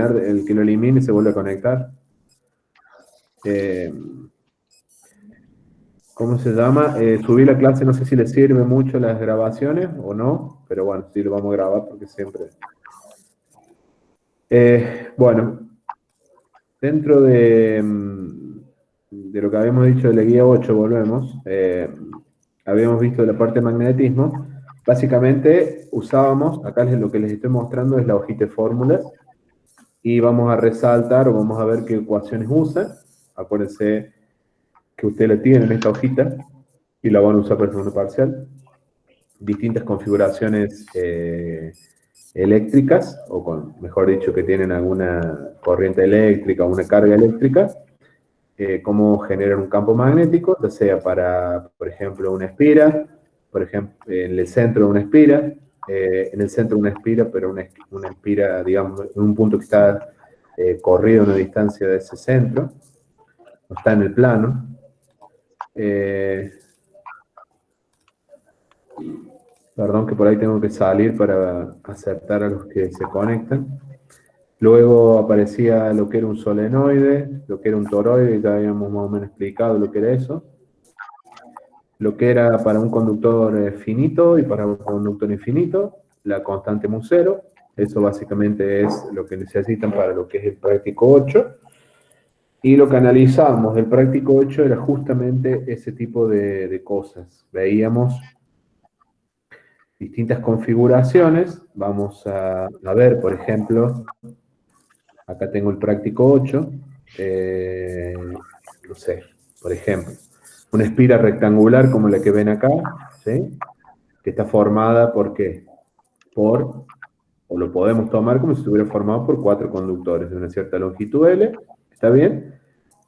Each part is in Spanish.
el que lo elimine se vuelve a conectar. ¿Cómo se llama? Subí la clase, no sé si le sirve mucho las grabaciones o no, pero bueno, sí lo vamos a grabar porque siempre... bueno, dentro de lo que habíamos dicho de la guía 8, volvemos, habíamos visto la parte de magnetismo, básicamente usábamos, acá lo que les estoy mostrando es la hojita de fórmulas, y vamos a resaltar o vamos a ver qué ecuaciones usa. Acuérdense que ustedes la tienen en esta hojita y la van a usar para el segundo parcial. Distintas configuraciones eléctricas, o mejor dicho, que tienen alguna corriente eléctrica o una carga eléctrica, cómo generar un campo magnético, ya sea para, por ejemplo, una espira, por ejemplo, en el centro de una espira, en el centro de una espira, pero una espira, digamos, en un punto que está corrido a una distancia de ese centro, no está en el plano. Perdón que por ahí tengo que salir para aceptar a los que se conectan. Luego aparecía lo que era un solenoide, lo que era un toroide, ya habíamos más o menos explicado lo que era eso. Lo que era para un conductor finito y para un conductor infinito, la constante mu0, eso básicamente es lo que necesitan para lo que es el práctico 8. Y lo que analizamos del práctico 8 era justamente ese tipo de cosas. Veíamos distintas configuraciones, vamos a ver, por ejemplo, acá tengo el práctico 8, no sé, por ejemplo, una espira rectangular como la que ven acá, ¿sí? Que está formada ¿por qué? O lo podemos tomar como si estuviera formado por 4 conductores de una cierta longitud L, ¿está bien?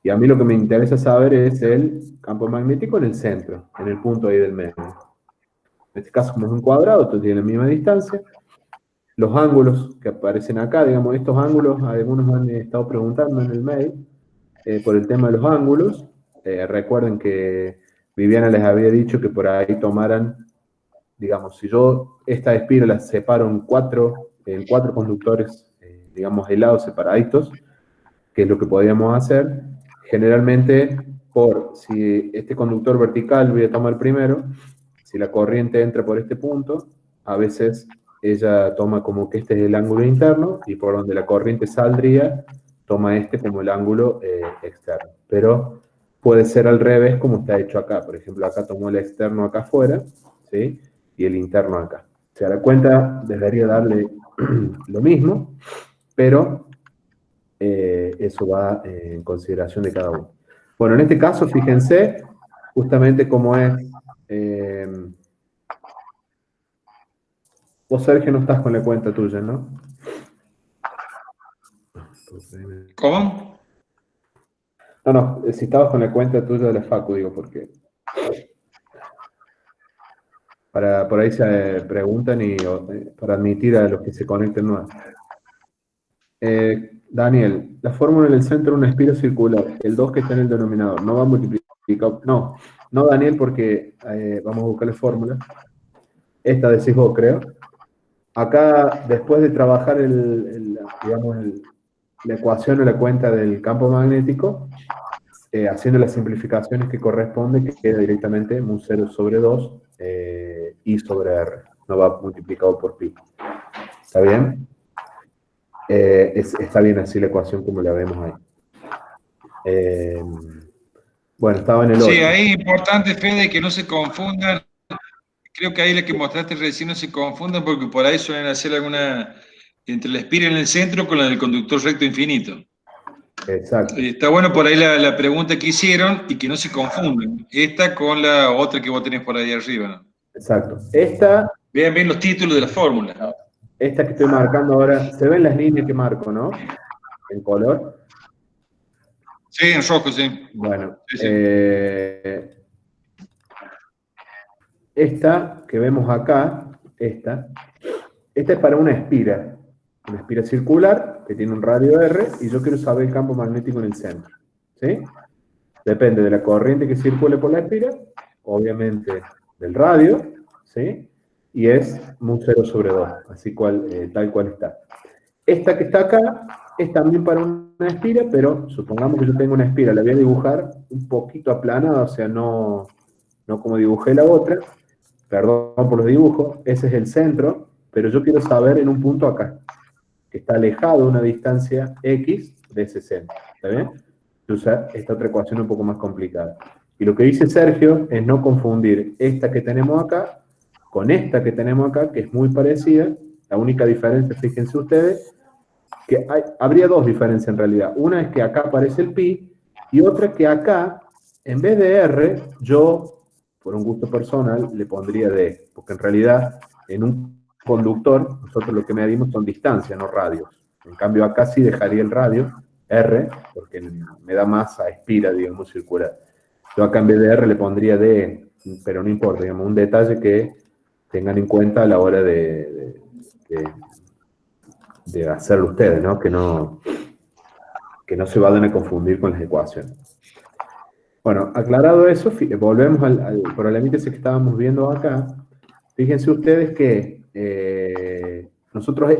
Y a mí lo que me interesa saber es el campo magnético en el centro, en el punto ahí del medio. En este caso, como es un cuadrado, esto tiene la misma distancia. Los ángulos que aparecen acá, digamos, estos ángulos, algunos me han estado preguntando en el mail por el tema de los ángulos. Recuerden que Viviana les había dicho que por ahí tomaran, digamos, si yo esta espira la separo en cuatro conductores, digamos, aislados, separaditos, que es lo que podríamos hacer, generalmente si este conductor vertical voy a tomar primero, si la corriente entra por este punto, a veces ella toma como que este es el ángulo interno, y por donde la corriente saldría, toma este como el ángulo externo. Pero puede ser al revés, como está hecho acá. Por ejemplo, acá tomó el externo acá afuera, ¿sí? Y el interno acá. Se da cuenta, debería darle lo mismo, pero eso va en consideración de cada uno. Bueno, en este caso, fíjense, justamente como es... vos, Sergio, no estás con la cuenta tuya, ¿no? ¿Cómo? No, si estabas con la cuenta tuya de la Facu, digo, porque... por ahí se preguntan y para admitir a los que se conecten nuevos. Daniel, la fórmula en el centro de una espira circular, el 2 que está en el denominador, no va multiplicado. No, Daniel, porque vamos a buscarle fórmula. Esta decís vos, creo. Acá, después de trabajar la ecuación o la cuenta del campo magnético, haciendo las simplificaciones que corresponde, que queda directamente mu0 sobre 2 I sobre R. No va multiplicado por pi. ¿Está bien? Está bien así la ecuación como la vemos ahí. Bueno, estaba en el 8. Sí, ahí es importante, Fede, que no se confundan. Creo que ahí la que mostraste recién no se confundan porque por ahí suelen hacer alguna entre la espira en el centro con la del conductor recto infinito. Exacto. Está bueno por ahí la pregunta que hicieron y que no se confunden. Esta con la otra que vos tenés por ahí arriba, ¿no? Exacto. Vean bien los títulos de las fórmulas, ¿no? Esta que estoy marcando ahora, se ven las líneas que marco, ¿no? En color. Sí, en rojo, sí. Bueno, Sí, sí. esta que vemos acá, esta es para una espira circular que tiene un radio R, y yo quiero saber el campo magnético en el centro. ¿Sí? Depende de la corriente que circule por la espira, obviamente del radio, ¿sí? Y es mu0 sobre 2, así tal cual está. Esta que está acá es también para una espira, pero supongamos que yo tengo una espira, la voy a dibujar un poquito aplanada, o sea, no como dibujé la otra, perdón por los dibujos, ese es el centro, pero yo quiero saber en un punto acá, que está alejado una distancia X de ese centro, ¿está bien? Usa esta otra ecuación un poco más complicada. Y lo que dice Sergio es no confundir esta que tenemos acá con esta que tenemos acá, que es muy parecida. La única diferencia, fíjense ustedes, que habría dos diferencias en realidad. Una es que acá aparece el pi, y otra que acá, en vez de r, yo, por un gusto personal, le pondría d, porque en realidad, en un conductor, nosotros lo que medimos son distancias, no radios. En cambio, acá sí dejaría el radio, r, porque me da masa, espira, digamos, circular. Yo acá en vez de r le pondría d, pero no importa, digamos, un detalle que tengan en cuenta a la hora de hacerlo ustedes, ¿no? Que no se vayan a confundir con las ecuaciones. Bueno, aclarado eso, volvemos al problemita ese que estábamos viendo acá. Fíjense ustedes que nosotros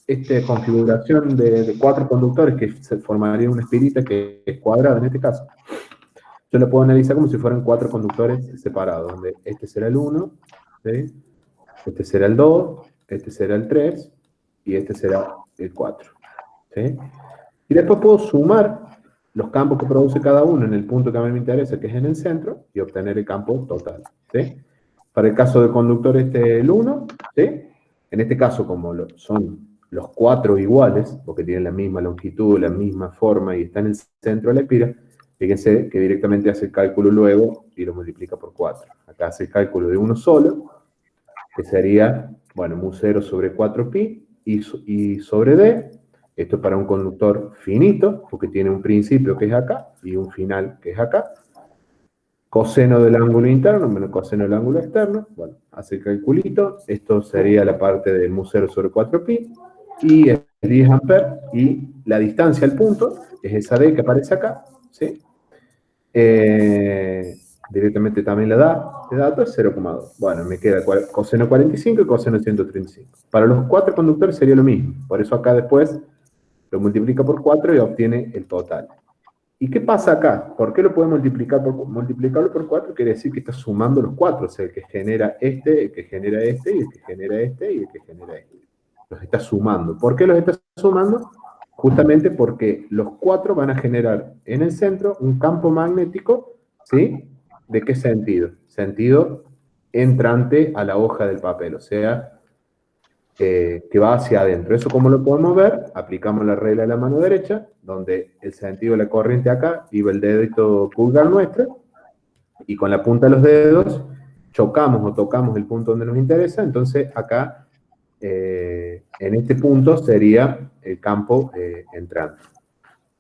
esta configuración de 4 conductores, que se formaría una espirita que es cuadrada en este caso, yo la puedo analizar como si fueran 4 conductores separados, donde este será el 1, ¿sí? Este será el 2, este será el 3, y este será el 4. ¿Sí? Y después puedo sumar los campos que produce cada uno en el punto que a mí me interesa, que es en el centro, y obtener el campo total. ¿Sí? Para el caso del conductor el 1, ¿sí? En este caso, como son los 4 iguales, porque tienen la misma longitud, la misma forma, y están en el centro de la espira, fíjense que directamente hace el cálculo luego y lo multiplica por 4. Acá hace el cálculo de uno solo, que sería, bueno, mu 0 sobre 4pi, y sobre d. Esto es para un conductor finito, porque tiene un principio que es acá, y un final que es acá. Coseno del ángulo interno menos coseno del ángulo externo. Bueno, hace el calculito. Esto sería la parte de mu 0 sobre 4pi, y es 10 amperes, y la distancia al punto es esa d que aparece acá, ¿sí? Directamente también la da de datos es 0,2. Bueno, me queda coseno 45 y coseno 135. Para los 4 conductores sería lo mismo. Por eso acá después lo multiplica por 4 y obtiene el total. ¿Y qué pasa acá? ¿Por qué lo puede multiplicarlo por 4? Quiere decir que está sumando los 4. O sea, el que genera este, el que genera este, y el que genera este, y el que genera este. Los está sumando. ¿Por qué los está sumando? Justamente porque los 4 van a generar en el centro un campo magnético, ¿sí? ¿De qué sentido? Sentido entrante a la hoja del papel, o sea, que va hacia adentro. ¿Eso cómo lo podemos ver? Aplicamos la regla de la mano derecha, donde el sentido de la corriente acá iba el dedito pulgar nuestro, y con la punta de los dedos chocamos o tocamos el punto donde nos interesa. Entonces acá, en este punto sería el campo entrante.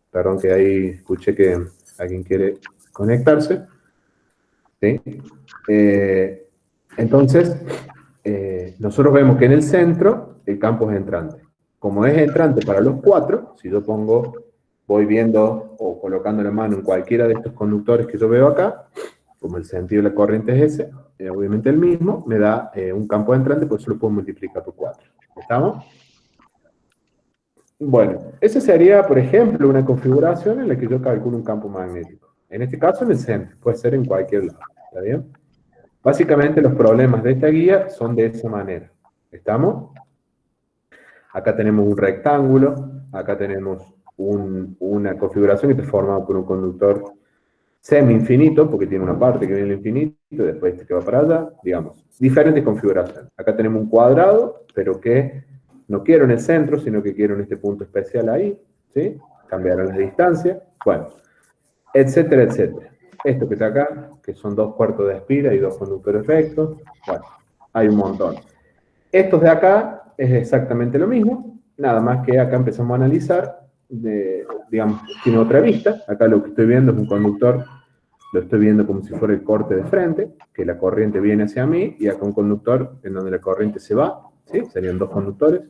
Perdón que ahí escuché que alguien quiere conectarse. ¿Sí? Entonces, nosotros vemos que en el centro el campo es entrante. Como es entrante para los 4, si yo voy viendo o colocando la mano en cualquiera de estos conductores que yo veo acá, como el sentido de la corriente es ese, obviamente el mismo, me da un campo entrante, pues eso lo puedo multiplicar por 4. ¿Estamos? Bueno, esa sería, por ejemplo, una configuración en la que yo calculo un campo magnético. En este caso en el centro, puede ser en cualquier lado. ¿Está bien? Básicamente los problemas de esta guía son de esa manera. ¿Estamos? Acá tenemos un rectángulo, acá tenemos una configuración que está formada por un conductor semi-infinito, porque tiene una parte que viene al infinito, y después este que va para allá, digamos, diferentes configuraciones. Acá tenemos un cuadrado, pero que no quiero en el centro, sino que quiero en este punto especial ahí, ¿sí? Cambiarán las distancias, bueno, etcétera, etcétera. Esto que está acá, que son 2 cuartos de espira y 2 conductores rectos, bueno, hay un montón. Estos de acá es exactamente lo mismo, nada más que acá empezamos a analizar, digamos, tiene otra vista. Acá lo que estoy viendo es un conductor, lo estoy viendo como si fuera el corte de frente, que la corriente viene hacia mí, y acá un conductor en donde la corriente se va, ¿sí? Serían 2 conductores.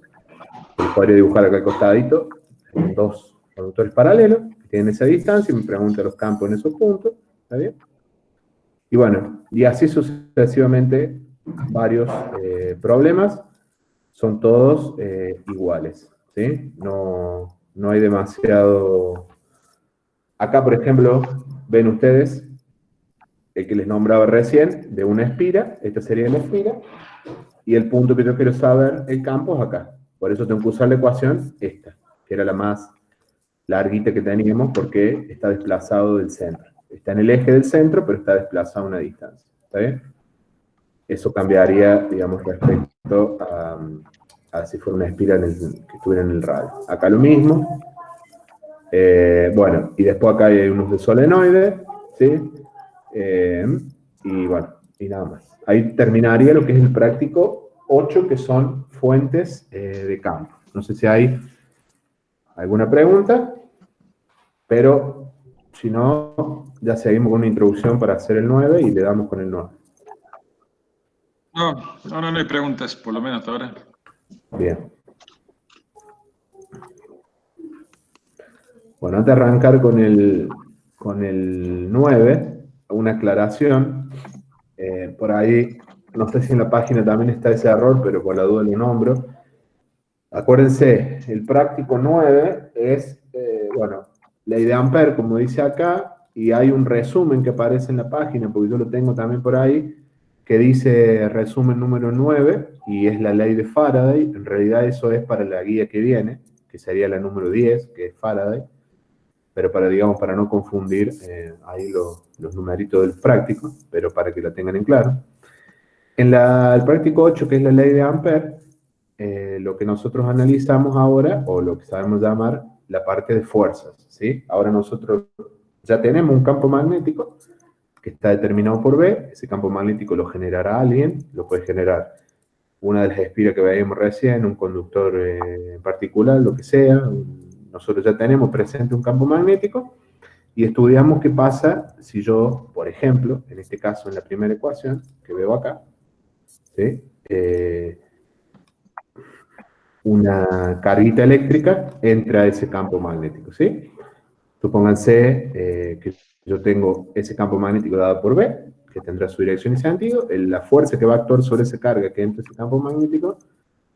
Podría dibujar acá al costadito, 2 conductores paralelos, que tienen esa distancia, y me pregunta los campos en esos puntos, ¿está bien? Y bueno, y así sucesivamente varios problemas, son todos iguales, ¿sí? No hay demasiado... Acá, por ejemplo, ven ustedes el que les nombraba recién, de una espira, esta sería la espira, y el punto que yo quiero saber, el campo, es acá. Por eso tengo que usar la ecuación esta, que era la más larguita que teníamos, porque está desplazado del centro. Está en el eje del centro, pero está desplazado a una distancia. ¿Está bien? Eso cambiaría, digamos, respecto a si fuera una espira que estuviera en el radio. Acá lo mismo. Bueno, y después acá hay unos de solenoide, ¿sí? Y bueno, y nada más. Ahí terminaría lo que es el práctico 8, que son fuentes de campo. No sé si hay alguna pregunta, pero si no, ya seguimos con una introducción para hacer el 9 y le damos con el 9. No hay preguntas, por lo menos hasta ahora. Bien. Bueno, antes de arrancar con el 9, una aclaración. Por ahí, no sé si en la página también está ese error, pero por la duda lo nombro. Acuérdense, el práctico 9 es, bueno, ley de Ampère, como dice acá, y hay un resumen que aparece en la página, porque yo lo tengo también por ahí, que dice resumen número 9, y es la ley de Faraday. En realidad eso es para la guía que viene, que sería la número 10, que es Faraday, pero digamos, para no confundir ahí los numeritos del práctico, pero para que lo tengan en claro. En el práctico 8, que es la ley de Ampère, lo que nosotros analizamos ahora, o lo que sabemos llamar la parte de fuerzas, ¿sí? Ahora nosotros ya tenemos un campo magnético que está determinado por B. Ese campo magnético lo generará alguien, lo puede generar una de las espiras que veíamos recién, un conductor en particular, lo que sea. Nosotros ya tenemos presente un campo magnético y estudiamos qué pasa si yo, por ejemplo, en este caso en la primera ecuación que veo acá, ¿sí? Una carguita eléctrica entra a ese campo magnético, ¿sí? Supónganse que yo tengo ese campo magnético dado por B, que tendrá su dirección y sentido. La fuerza que va a actuar sobre esa carga que entra a ese campo magnético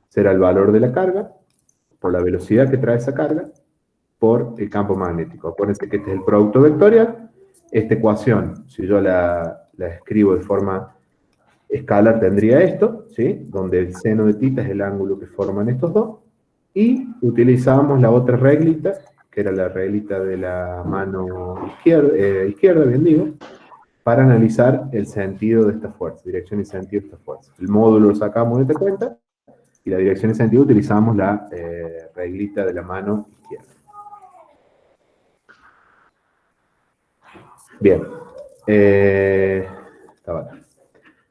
será el valor de la carga, por la velocidad que trae esa carga, por el campo magnético. Acuérdense que este es el producto vectorial. Esta ecuación, si yo la escribo de forma escalar, tendría esto, ¿sí? Donde el seno de θ es el ángulo que forman estos dos. Y utilizamos la otra reglita, que era la reglita de la mano izquierda, bien digo, para analizar el sentido de esta fuerza, dirección y sentido de esta fuerza. El módulo lo sacamos de esta cuenta, y la dirección y sentido utilizamos la reglita de la mano izquierda. Bien.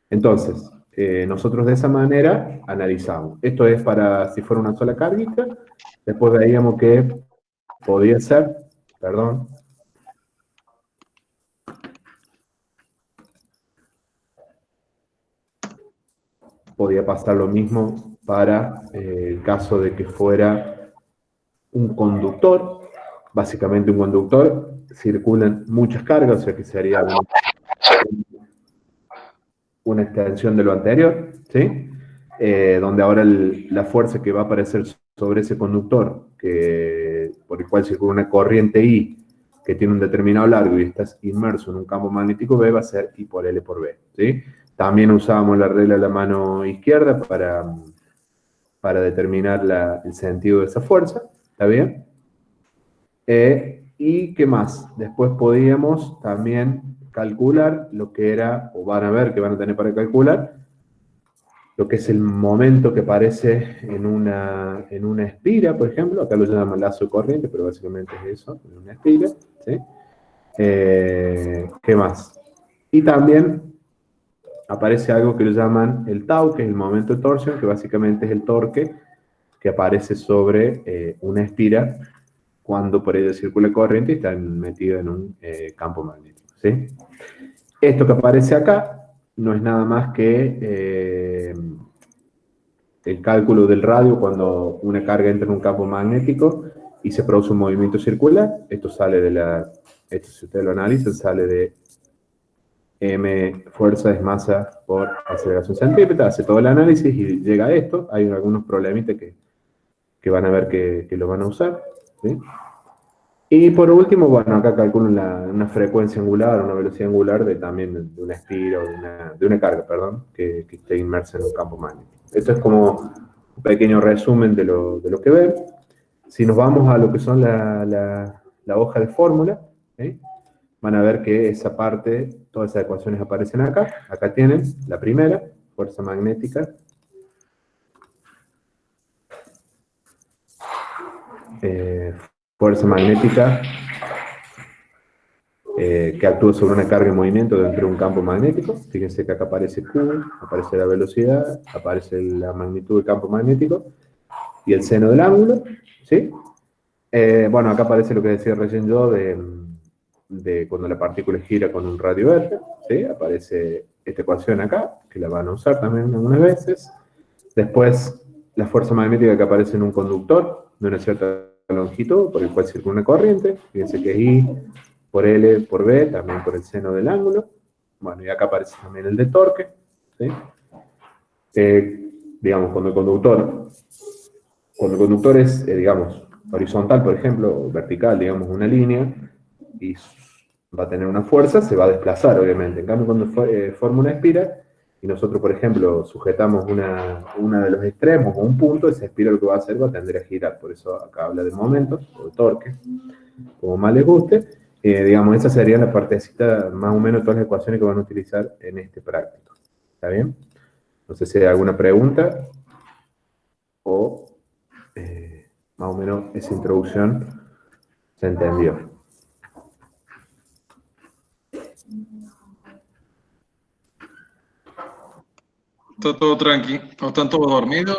Entonces, nosotros de esa manera analizamos. Esto es para si fuera una sola carguita. Después veíamos que podía ser, perdón, podía pasar lo mismo para el caso de que fuera un conductor. Básicamente un conductor, circulan muchas cargas, o sea que sería una extensión de lo anterior, ¿sí? Donde ahora la fuerza que va a aparecer sobre ese conductor, por el cual circula una corriente I, que tiene un determinado largo y estás inmerso en un campo magnético B, va a ser I por L por B, ¿sí? También usábamos la regla de la mano izquierda para determinar el sentido de esa fuerza, ¿está bien? ¿Y qué más? Después podíamos también calcular lo que era, o van a ver que van a tener para calcular, lo que es el momento que aparece en una espira, por ejemplo. Acá lo llaman lazo de corriente, pero básicamente es eso, en una espira, ¿sí? ¿Qué más? Y también aparece algo que lo llaman el tau, que es el momento de torsión, que básicamente es el torque que aparece sobre una espira cuando por ella circula corriente y está metido en un campo magnético, ¿sí? Esto que aparece acá no es nada más que el cálculo del radio cuando una carga entra en un campo magnético y se produce un movimiento circular. Esto sale esto si ustedes lo analizan, sale de m fuerza es masa por aceleración centrípeta, hace todo el análisis y llega a esto. Hay algunos problemitas que que van a ver que lo van a usar, ¿sí? Y por último, bueno, acá calculo una frecuencia angular, una velocidad angular también de una espira o de una carga, perdón, que esté inmersa en un campo magnético. Esto es como un pequeño resumen de lo que ven. Si nos vamos a lo que son la hoja de fórmula, ¿sí? Van a ver que esa parte, todas esas ecuaciones aparecen acá. Acá tienen la primera, fuerza magnética. Fuerza magnética que actúa sobre una carga en movimiento dentro de un campo magnético. Fíjense que acá aparece Q, aparece la velocidad, aparece la magnitud del campo magnético y el seno del ángulo, ¿sí? Bueno, acá aparece lo que decía recién yo de cuando la partícula gira con un radio R, ¿sí? Aparece esta ecuación acá, que la van a usar también algunas veces. Después, la fuerza magnética que aparece en un conductor de una cierta longitud, por el cual circula una corriente. Fíjense que es I por L por B, también por el seno del ángulo. Bueno, y acá aparece también el de torque, ¿sí? Digamos, cuando el conductor es, digamos, horizontal, por ejemplo, o vertical, digamos, una línea, y va a tener una fuerza, se va a desplazar, obviamente. En cambio, cuando forma una espira, y nosotros, por ejemplo, sujetamos una de los extremos o un punto, esa espira lo que va a hacer va a tender a girar. Por eso acá habla de momentos, o de torque, como más les guste. Digamos, esa sería la partecita, más o menos, todas las ecuaciones que van a utilizar en este práctico. ¿Está bien? No sé si hay alguna pregunta o más o menos esa introducción se entendió. Está todo tranqui. ¿No están todos dormidos?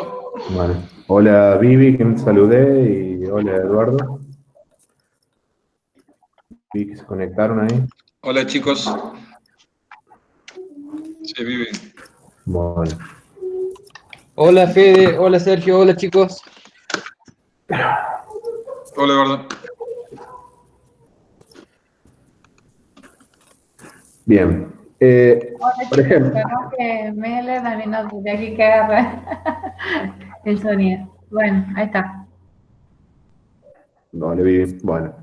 Bueno, hola Vivi, que me saludé, y hola Eduardo. Vi que se conectaron ahí. Hola, chicos. Se vive. Bueno. Hola Fede, hola Sergio, hola chicos. Hola, Eduardo. Bien. Por ejemplo. Perdón que Mele también nos dice aquí que agarra el sonido. Bueno, ahí está. Vale, Vivi. Bueno.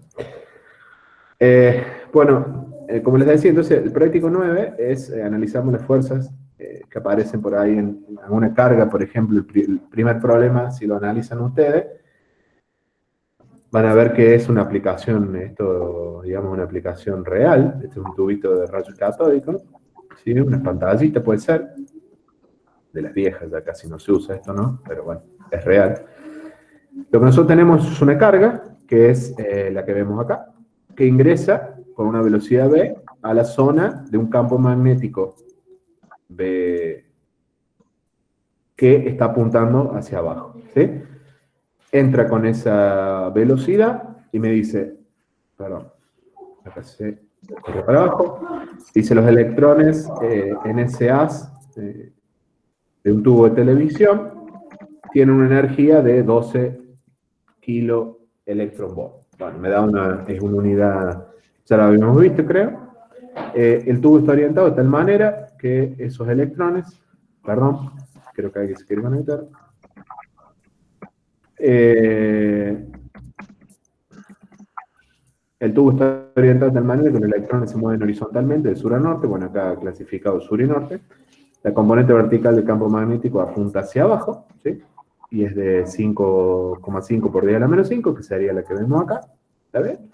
Bueno, como les decía, entonces el práctico 9 es analizamos las fuerzas que aparecen por ahí en una carga, por ejemplo, el primer problema, si lo analizan ustedes, van a ver que es una aplicación, esto, digamos, una aplicación real. Este es un tubito de rayos catódicos, ¿sí? Una pantallita puede ser, de las viejas, ya casi no se usa esto, ¿no? Pero bueno, es real. Lo que nosotros tenemos es una carga, que es la que vemos acá, que ingresa con una velocidad v a la zona de un campo magnético B que está apuntando hacia abajo, ¿sí? Entra con esa velocidad y me dice, perdón, acá se corre para abajo, dice los electrones en ese haz de un tubo de televisión tienen una energía de 12 kiloelectronvolts. Bueno, me da es una unidad, ya la habíamos visto, creo. El tubo está orientado de tal manera que esos electrones, perdón, creo que alguien se quiere conectar. El tubo está orientado de tal manera que los electrones se mueven horizontalmente de sur a norte, bueno, acá clasificado sur y norte. La componente vertical del campo magnético apunta hacia abajo, ¿sí? Y es de 5,5 por 10 a la menos 5, que sería la que vemos acá, ¿está bien?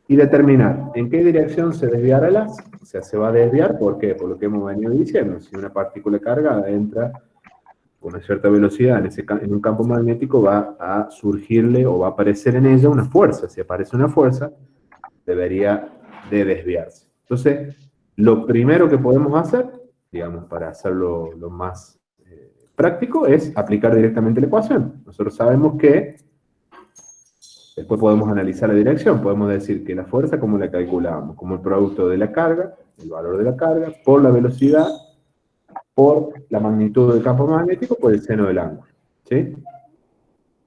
Y determinar en qué dirección se desviará el haz. O sea, se va a desviar, ¿por qué? Por lo que hemos venido diciendo. Si una partícula cargada entra con una cierta velocidad en un campo magnético, va a surgirle o va a aparecer en ella una fuerza. Si aparece una fuerza, debería de desviarse. Entonces, lo primero que podemos hacer, digamos, para hacerlo lo más práctico, es aplicar directamente la ecuación. Nosotros sabemos que después podemos analizar la dirección, podemos decir que la fuerza, ¿cómo la calculamos? Como el producto de la carga, el valor de la carga, por la velocidad, por la magnitud del campo magnético, por el seno del ángulo, ¿sí?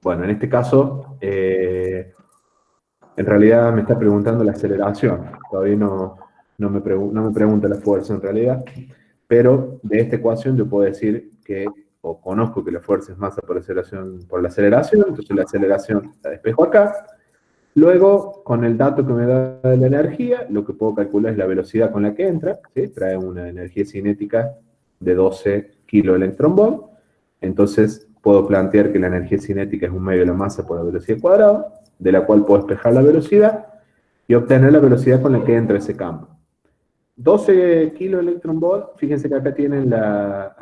Bueno, en este caso, en realidad me está preguntando la aceleración, todavía no me pregunta la fuerza en realidad, pero de esta ecuación yo puedo decir que o conozco que la fuerza es masa por la aceleración, entonces la aceleración la despejo acá. Luego, con el dato que me da de la energía, lo que puedo calcular es la velocidad con la que entra, ¿sí? Trae una energía cinética de 12 kiloelectronvolt. Entonces, puedo plantear que la energía cinética es un medio de la masa por la velocidad cuadrada, de la cual puedo despejar la velocidad y obtener la velocidad con la que entra ese campo. 12 kiloelectronvolt, fíjense que acá tienen la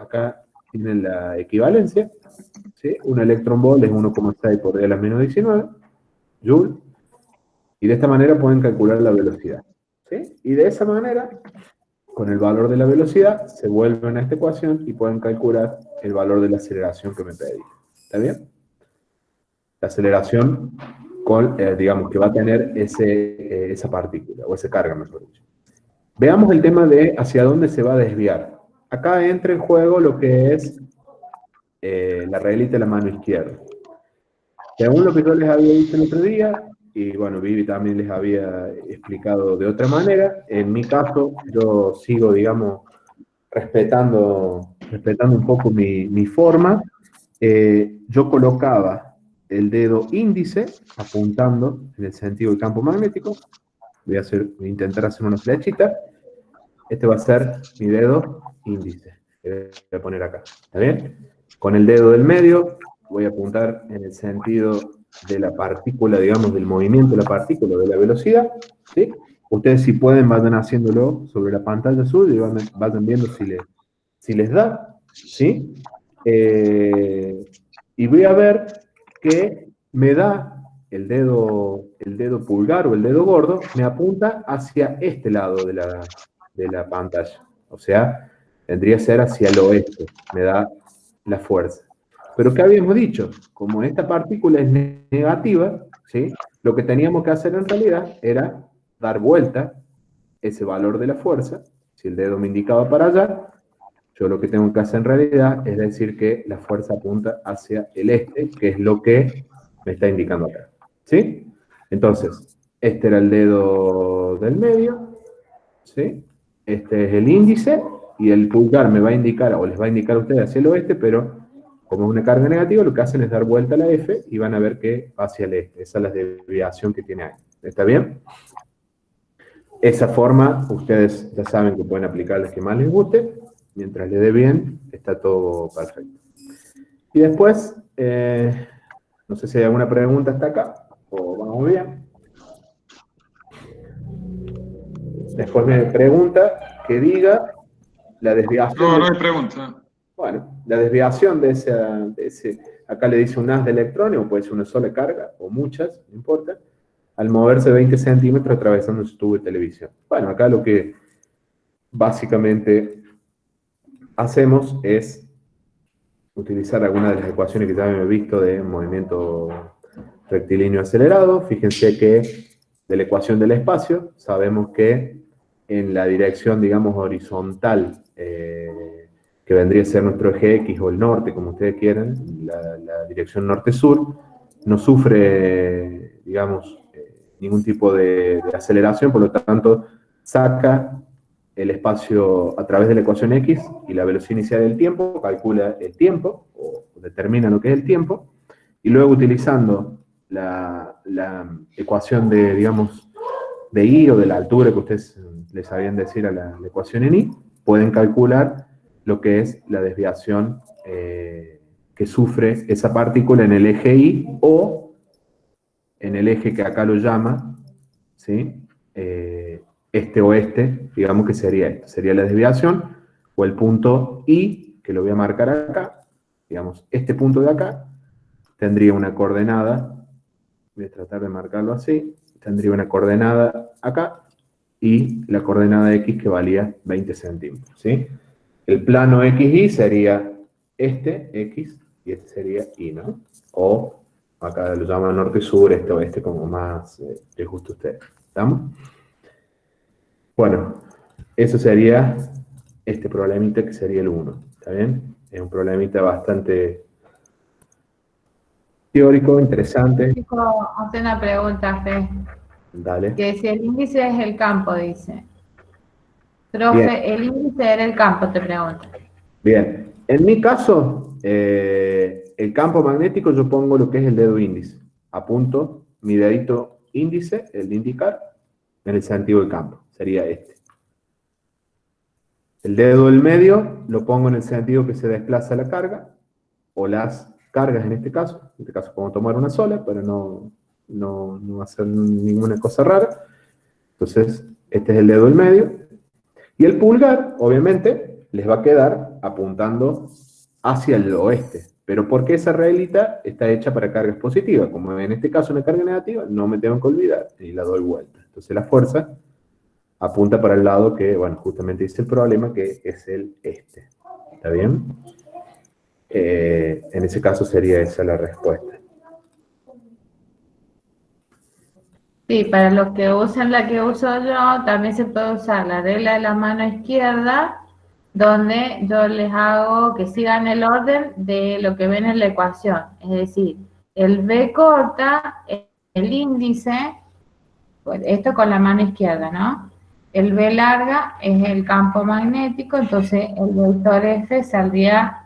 equivalencia, ¿sí? Un electronvolt es 1,6 por 10 a la menos 19 joules. Y de esta manera pueden calcular la velocidad, ¿sí? Y de esa manera, con el valor de la velocidad, se vuelven a esta ecuación y pueden calcular el valor de la aceleración que me pedí. ¿Está bien? La aceleración, digamos, que va a tener esa partícula, o esa carga, mejor dicho. Veamos el tema de hacia dónde se va a desviar. Acá entra en juego lo que es la reglita de la mano izquierda. Según lo que yo les había dicho el otro día, y bueno, Vivi también les había explicado de otra manera, en mi caso yo sigo, digamos, respetando un poco mi forma. Yo colocaba el dedo índice apuntando en el sentido del campo magnético. Voy a intentar hacer una flechita. Este va a ser mi dedo índice. Voy a poner acá, ¿está bien? Con el dedo del medio voy a apuntar en el sentido de la partícula, digamos, del movimiento de la partícula, de la velocidad, ¿sí? Ustedes, si pueden, vayan haciéndolo sobre la pantalla azul y vayan viendo si les da, ¿sí? Y voy a ver que me da el dedo pulgar o el dedo gordo, me apunta hacia este lado de la pantalla. O sea, tendría que ser hacia el oeste, me da la fuerza. Pero ¿qué habíamos dicho? Como esta partícula es negativa, ¿sí? Lo que teníamos que hacer en realidad era dar vuelta ese valor de la fuerza. Si el dedo me indicaba para allá, yo lo que tengo que hacer en realidad es decir que la fuerza apunta hacia el este, que es lo que me está indicando acá. ¿Sí? Entonces, este era el dedo del medio, ¿sí? Este es el índice, y el pulgar me va a indicar, o les va a indicar a ustedes hacia el oeste, pero como es una carga negativa, lo que hacen es dar vuelta a la F y van a ver que va hacia el este. Esa es la desviación que tiene ahí. ¿Está bien? Esa forma, ustedes ya saben que pueden aplicar las que más les guste. Mientras le dé bien, está todo perfecto. Y después, no sé si hay alguna pregunta hasta acá, o vamos bien. Después me pregunta que diga la desviación. No, no hay pregunta. Bueno, la desviación de ese, acá le dice un haz de electrones, o puede ser una sola carga, o muchas, no importa, al moverse 20 centímetros atravesando su tubo de televisión. Bueno, acá lo que básicamente hacemos es utilizar algunas de las ecuaciones que ya hemos visto de movimiento rectilíneo acelerado. Fíjense que de la ecuación del espacio sabemos que en la dirección, digamos, horizontal, que vendría a ser nuestro eje X o el norte, como ustedes quieran, la dirección norte-sur, no sufre, digamos, ningún tipo de aceleración, por lo tanto, saca el espacio a través de la ecuación X y la velocidad inicial del tiempo, calcula el tiempo, o determina lo que es el tiempo, y luego utilizando la ecuación de, digamos, de I o de la altura que ustedes les sabían decir a la ecuación en I, pueden calcular lo que es la desviación que sufre esa partícula en el eje Y o en el eje que acá lo llama, ¿sí? Este-oeste, digamos que sería esto. Sería la desviación, o el punto I, que lo voy a marcar acá, digamos, este punto de acá, tendría una coordenada, voy a tratar de marcarlo así, tendría una coordenada acá, y la coordenada X que valía 20 centímetros, ¿sí? El plano XY sería este, X, y este sería Y, ¿no? O acá lo llaman norte-sur, este-oeste, como más les gusta a ustedes. ¿Estamos? Bueno, eso sería este problemita que sería el 1, ¿está bien? Es un problemita bastante teórico, interesante. Chico, hace una pregunta, Fe. Dale. Que si el índice es el campo, dice. Profe, Bien. el índice era el campo, te pregunto. Bien. En mi caso, el campo magnético yo pongo lo que es el dedo índice. Apunto mi dedito índice, el de indicar, en el sentido del campo. Sería este. El dedo del medio lo pongo en el sentido que se desplaza la carga, o las cargas en este caso. En este caso podemos tomar una sola para no hacer ninguna cosa rara. Entonces, este es el dedo del medio. Y el pulgar, obviamente, les va a quedar apuntando hacia el oeste. Pero porque esa reglita está hecha para cargas positivas. Como en este caso una carga negativa, no me tengo que olvidar y la doy vuelta. Entonces la fuerza apunta para el lado que, bueno, justamente dice el problema, que es el este. ¿Está bien? En ese caso sería esa la respuesta. Sí, para los que usan la que uso yo, también se puede usar la regla de la mano izquierda, donde yo les hago que sigan el orden de lo que ven en la ecuación. Es decir, el B corta, el índice, pues esto con la mano izquierda, ¿no? El B larga es el campo magnético, entonces el vector F saldría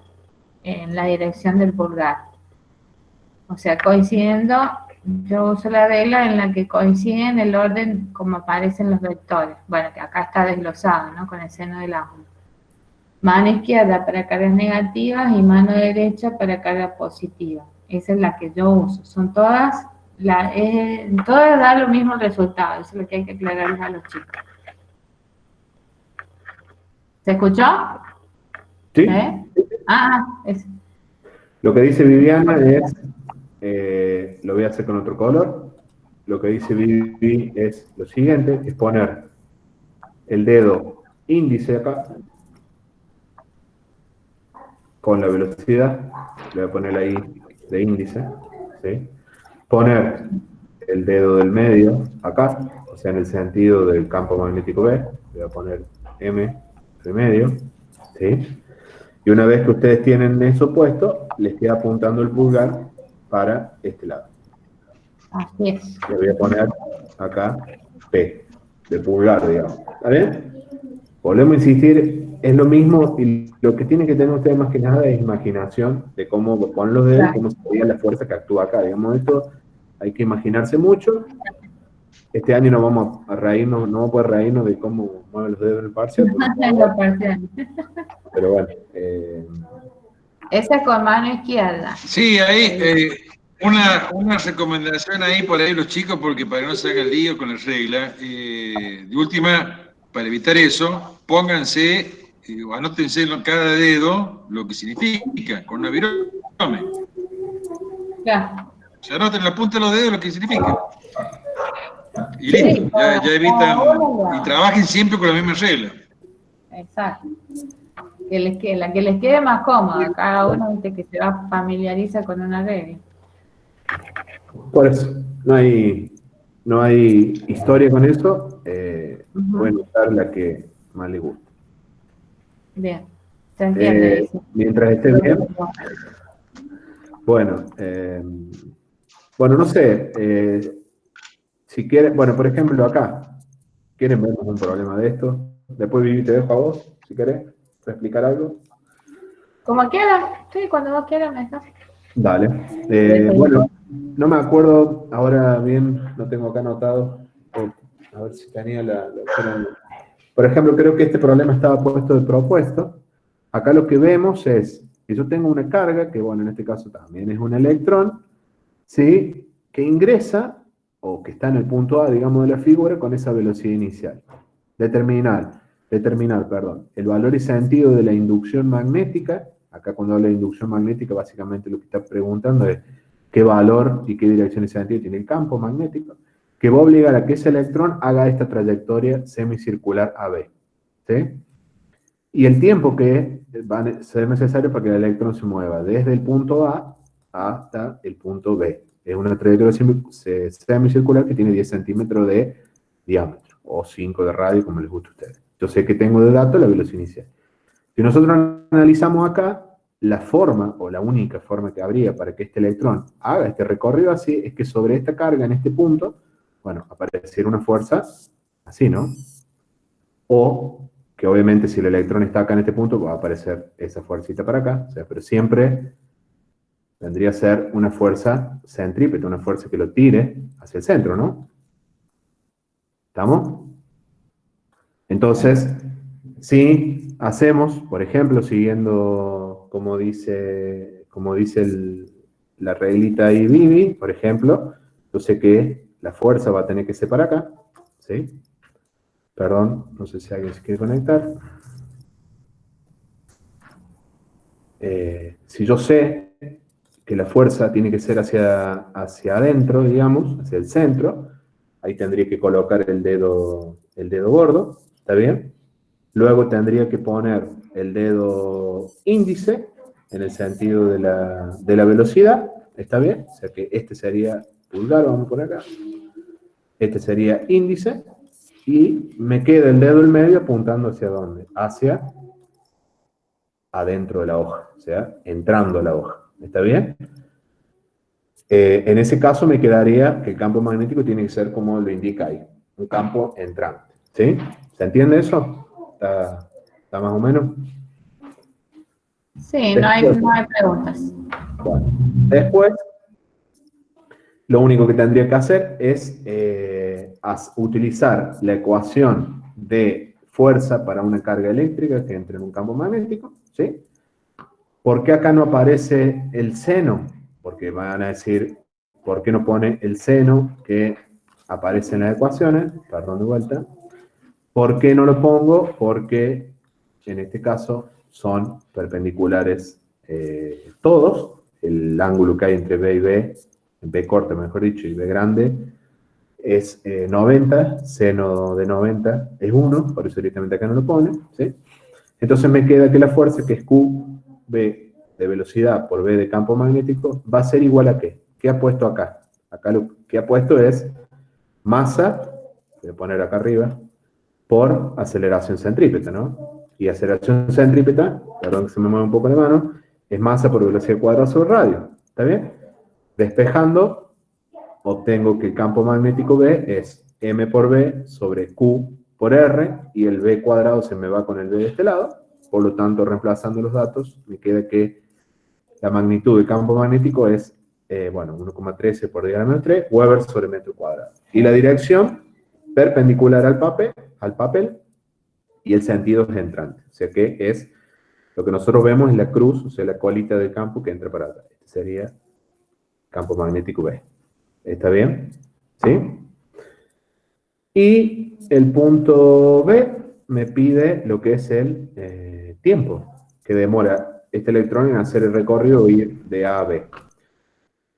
en la dirección del pulgar. O sea, coincidiendo, yo uso la regla en la que coinciden el orden como aparecen los vectores. Bueno, que acá está desglosado, ¿no? Con el seno del ángulo. Mano izquierda para cargas negativas y mano derecha para carga positiva. Esa es la que yo uso. Son todas, todas dan lo mismo resultado. Eso es lo que hay que aclararles a los chicos. ¿Se escuchó? ¿Sí? Eso. Lo que dice Viviana es, lo voy a hacer con otro color. Lo que dice Vivi es lo siguiente, es poner el dedo índice acá, con la velocidad, le voy a poner ahí de índice, ¿sí? Poner el dedo del medio acá, o sea, en el sentido del campo magnético B, le voy a poner M de medio, ¿sí? Y una vez que ustedes tienen eso puesto, les queda apuntando el pulgar para este lado. Así es. Le voy a poner acá P, de pulgar, digamos. ¿Está bien? Volvemos a insistir, es lo mismo, y lo que tienen que tener ustedes más que nada es imaginación de cómo ponen los dedos, cómo sería la fuerza que actúa acá. Digamos, esto hay que imaginarse mucho. Este año no vamos a reírnos, no vamos a poder reírnos de cómo mueven los dedos en el parcial. Pero bueno. Esa es con mano izquierda. Sí, ahí una recomendación ahí por ahí los chicos, porque para que no se hagan lío con la regla, de última, para evitar eso, pónganse, o anótense en cada dedo lo que significa, con una virome. Ya. O sea, anoten en la punta de los dedos lo que significa. Y Sí, listo, ya evitan, y trabajen siempre con la misma regla. Exacto. La que les quede más cómoda, cada uno ¿viste? Que se va familiariza con una regla. Por eso, no hay historia con eso, pueden usar la que más les guste. Bien, se entiende. Mientras esté bien. Bueno, no sé, si quieren, bueno, por ejemplo acá, ¿quieren vernos un problema de esto? Después Vivi te dejo a vos, si querés, para explicar algo. Como quieran, sí, cuando vos quieras me dejas. Dale. Bueno, no me acuerdo ahora bien, no tengo acá anotado, a ver si tenía la opción. Por ejemplo, creo que este problema estaba puesto de propuesto. Acá lo que vemos es que yo tengo una carga, que bueno, en este caso también es un electrón, ¿sí? Que ingresa, o que está en el punto A, digamos, de la figura, con esa velocidad inicial. Determinar, el valor y sentido de la inducción magnética. Acá cuando habla de inducción magnética, básicamente lo que está preguntando es qué valor y qué dirección y sentido tiene el campo magnético, que va a obligar a que ese electrón haga esta trayectoria semicircular AB. ¿Sí? Y el tiempo que va a ser necesario para que el electrón se mueva desde el punto A hasta el punto B. Es una trayectoria semicircular que tiene 10 centímetros de diámetro, o 5 de radio, como les guste a ustedes. Yo sé que tengo de dato la velocidad inicial. Si nosotros analizamos acá, la forma, o la única forma que habría para que este electrón haga este recorrido así, es que sobre esta carga, en este punto, bueno, apareciera una fuerza así, ¿no? O que obviamente si el electrón está acá en este punto, va a aparecer esa fuercita para acá, o sea, pero siempre vendría a ser una fuerza centrípeta, una fuerza que lo tire hacia el centro, ¿no? ¿Estamos? Entonces, si hacemos, por ejemplo, siguiendo como dice la reglita ahí Vivi, por ejemplo, yo sé que la fuerza va a tener que ser para acá, ¿sí? Perdón, no sé si alguien se quiere conectar. Si yo sé que la fuerza tiene que ser hacia adentro, digamos, hacia el centro, ahí tendría que colocar el dedo gordo, ¿está bien? Luego tendría que poner el dedo índice en el sentido de la velocidad, ¿está bien? O sea que este sería pulgar, vamos por acá. Este sería índice, y me queda el dedo en medio apuntando hacia dónde, hacia adentro de la hoja, o sea, entrando a la hoja, ¿está bien? En ese caso me quedaría que el campo magnético tiene que ser como lo indica ahí, un campo entrante, ¿sí? ¿Se entiende eso? ¿Está más o menos? Sí, no hay preguntas. Bueno, después, lo único que tendría que hacer es utilizar la ecuación de fuerza para una carga eléctrica que entre en un campo magnético, ¿sí? ¿Por qué acá no aparece el seno? Porque van a decir, ¿por qué no pone el seno que aparece en las ecuaciones? Perdón, de vuelta. ¿Por qué no lo pongo? Porque en este caso son perpendiculares todos. El ángulo que hay entre B y B corta mejor dicho, y B grande, es 90, seno de 90 es 1, por eso directamente acá no lo pone, ¿sí? Entonces me queda que la fuerza, que es QB de velocidad por B de campo magnético, va a ser igual a ¿qué? ¿Qué ha puesto acá? Acá lo que ha puesto es masa, voy a poner acá arriba, por aceleración centrípeta, ¿no? Y aceleración centrípeta, perdón que se me mueve un poco la mano, es masa por velocidad cuadrada sobre radio, ¿está bien? Despejando, obtengo que el campo magnético B es M por B sobre Q por R, y el B cuadrado se me va con el B de este lado, por lo tanto, reemplazando los datos, me queda que la magnitud del campo magnético es, 1,13 por 10⁻³ Weber sobre metro cuadrado. Y la dirección perpendicular al papel, y el sentido es entrante. O sea que es, lo que nosotros vemos es la cruz, o sea, la colita del campo que entra para atrás. Este sería campo magnético B. ¿Está bien? ¿Sí? Y el punto B me pide lo que es el tiempo que demora este electrón en hacer el recorrido y ir de A a B.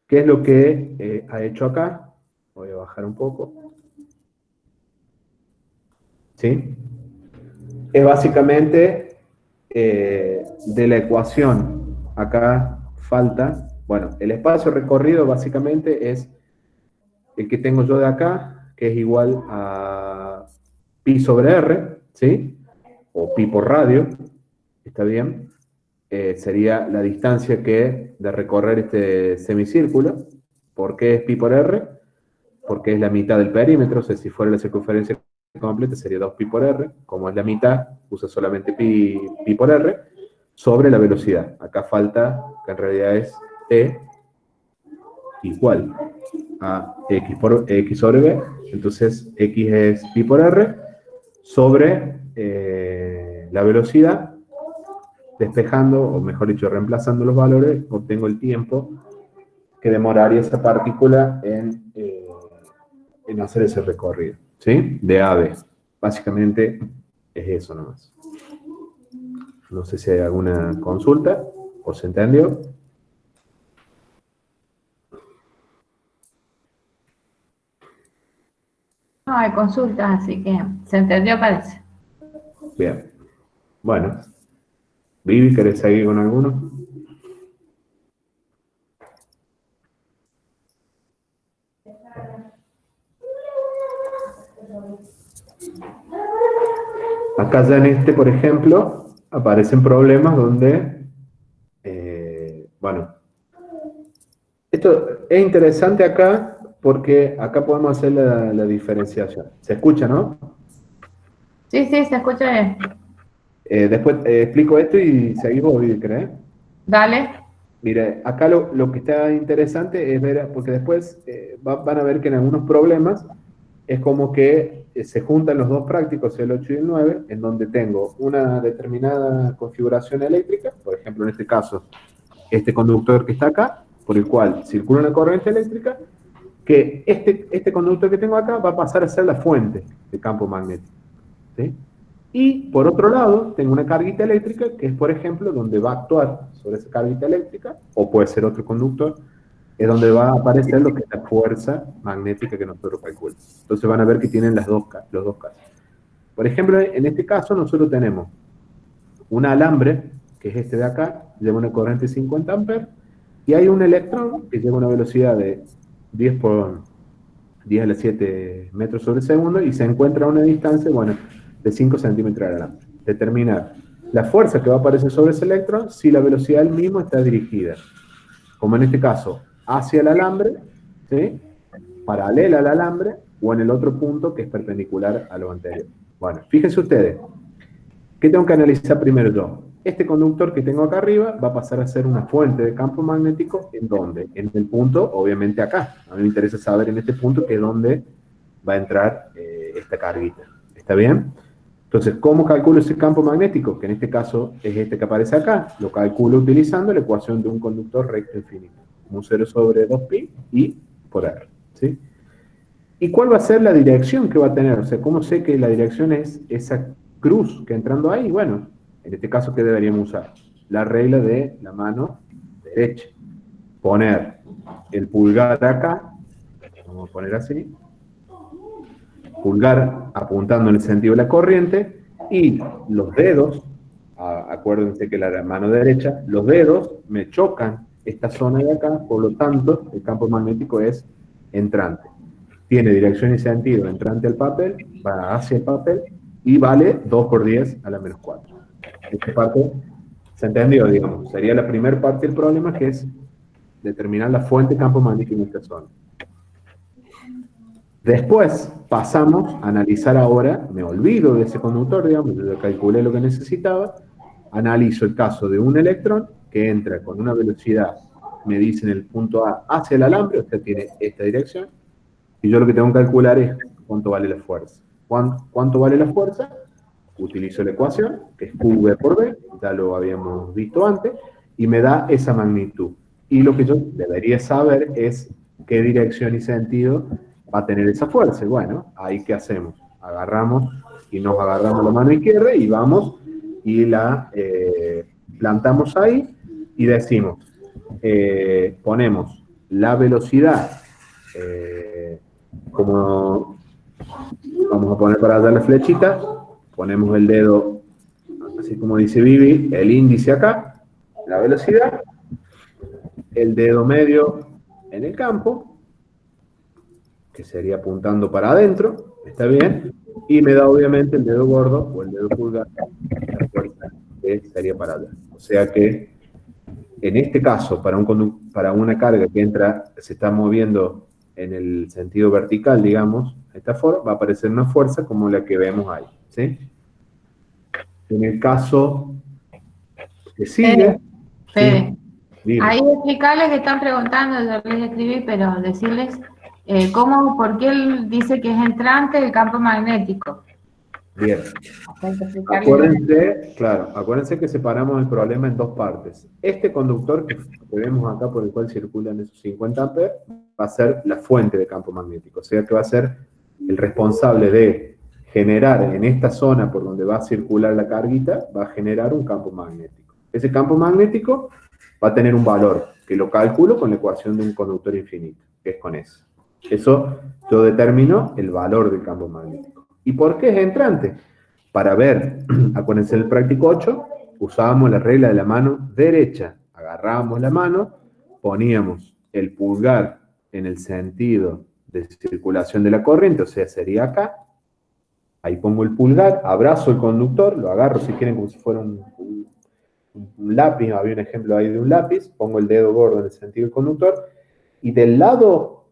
¿Qué es lo que ha hecho acá? Voy a bajar un poco. ¿Sí? Es básicamente de la ecuación. Acá falta, bueno, el espacio recorrido básicamente es el que tengo yo de acá, que es igual a pi sobre r, ¿sí? O pi por radio, ¿está bien? Sería la distancia que de recorrer este semicírculo. ¿Por qué es pi por r? Porque es la mitad del perímetro, o sea, si fuera la circunferencia completa sería 2pi por r, como es la mitad, usa solamente pi por r, sobre la velocidad. Acá falta, que en realidad es t igual a x sobre b, entonces x es pi por r sobre la velocidad, despejando, o mejor dicho, reemplazando los valores, obtengo el tiempo que demoraría esa partícula en hacer ese recorrido, ¿sí? De A a B. Básicamente es eso nomás. No sé si hay alguna consulta, o se entendió. No hay consultas, así que se entendió, parece. Bien. Bueno. Vivi, ¿querés seguir con alguno? Acá ya en este, por ejemplo, aparecen problemas donde, esto es interesante acá porque acá podemos hacer la diferenciación. ¿Se escucha, no? Sí, sí, se escucha bien. Después explico esto y seguimos, ¿crees? Dale. Mire, acá lo que está interesante es ver, porque después van a ver que en algunos problemas es como que se juntan los dos prácticos, el 8 y el 9, en donde tengo una determinada configuración eléctrica, por ejemplo, en este caso, este conductor que está acá, por el cual circula una corriente eléctrica, que este conductor que tengo acá va a pasar a ser la fuente de campo magnético, ¿sí? Y por otro lado, tengo una carguita eléctrica que es, por ejemplo, donde va a actuar sobre esa carguita eléctrica, o puede ser otro conductor, es donde va a aparecer lo que es la fuerza magnética que nosotros calculamos. Entonces van a ver que tienen los dos casos. Por ejemplo, en este caso nosotros tenemos un alambre, que es este de acá, lleva una corriente de 50 amperes, y hay un electrón que lleva una velocidad de 10 a la 7 metros sobre segundo, y se encuentra a una distancia, bueno, de 5 centímetros del alambre. Determinar la fuerza que va a aparecer sobre ese electrón si la velocidad del mismo está dirigida, como en este caso, hacia el alambre, ¿sí? Paralela al alambre, o en el otro punto que es perpendicular a lo anterior. Bueno, fíjense ustedes, ¿qué tengo que analizar primero yo? Este conductor que tengo acá arriba va a pasar a ser una fuente de campo magnético, ¿en dónde? En el punto, obviamente acá. A mí me interesa saber en este punto que es donde va a entrar esta carguita. ¿Está bien? Entonces, ¿cómo calculo ese campo magnético? Que en este caso es este que aparece acá. Lo calculo utilizando la ecuación de un conductor recto infinito. Un 0 sobre 2pi y por R. ¿Sí? ¿Y cuál va a ser la dirección que va a tener? O sea, ¿cómo sé que la dirección es esa cruz que entrando ahí? Bueno, en este caso, ¿qué deberíamos usar? La regla de la mano derecha. Poner el pulgar acá, vamos a poner así, pulgar apuntando en el sentido de la corriente, y los dedos, acuérdense que la mano derecha, los dedos me chocan esta zona de acá, por lo tanto, el campo magnético es entrante. Tiene dirección y sentido entrante al papel, va hacia el papel, y vale 2 por 10 a la menos 4. Esta parte se entendió, digamos. Sería la primera parte del problema, que es determinar la fuente de campo magnético en esta zona. Después pasamos a analizar ahora, me olvido de ese conductor, digamos, yo calculé lo que necesitaba, analizo el caso de un electrón que entra con una velocidad, me dice en el punto A, hacia el alambre, o sea, tiene esta dirección, y yo lo que tengo que calcular es cuánto vale la fuerza. ¿Cuánto vale la fuerza? Utilizo la ecuación, que es QV por B, ya lo habíamos visto antes, y me da esa magnitud. Y lo que yo debería saber es qué dirección y sentido va a tener esa fuerza. Y bueno, ahí ¿qué hacemos? Agarramos y nos agarramos la mano izquierda y vamos y la plantamos ahí y decimos, ponemos la velocidad, como vamos a poner para dar la flechita, ponemos el dedo, así como dice Vivi, el índice acá, la velocidad, el dedo medio en el campo, que sería apuntando para adentro, está bien, y me da obviamente el dedo gordo o el dedo pulgar, la fuerza que sería para allá. O sea que, en este caso, para una carga que entra, se está moviendo en el sentido vertical, digamos, de esta forma, va a aparecer una fuerza como la que vemos ahí, ¿sí? En el caso que sigue... Fede. ¿Sí? Ahí explicarles que están preguntando, yo les escribí, pero decirles por qué él dice que es entrante el campo magnético. Bien. Acuérdense que separamos el problema en dos partes. Este conductor que vemos acá, por el cual circulan esos 50 amperes, va a ser la fuente de campo magnético, o sea que va a ser el responsable de generar en esta zona por donde va a circular la carguita, va a generar un campo magnético. Ese campo magnético va a tener un valor, que lo calculo con la ecuación de un conductor infinito, que es con eso. Eso yo determino el valor del campo magnético. ¿Y por qué es entrante? Para ver, acuérdense del práctico 8, usábamos la regla de la mano derecha. Agarrábamos la mano, poníamos el pulgar en el sentido de circulación de la corriente, o sea, sería acá. Ahí pongo el pulgar, abrazo el conductor, lo agarro si quieren como si fuera un lápiz, había un ejemplo ahí de un lápiz, pongo el dedo gordo en el sentido del conductor, y del lado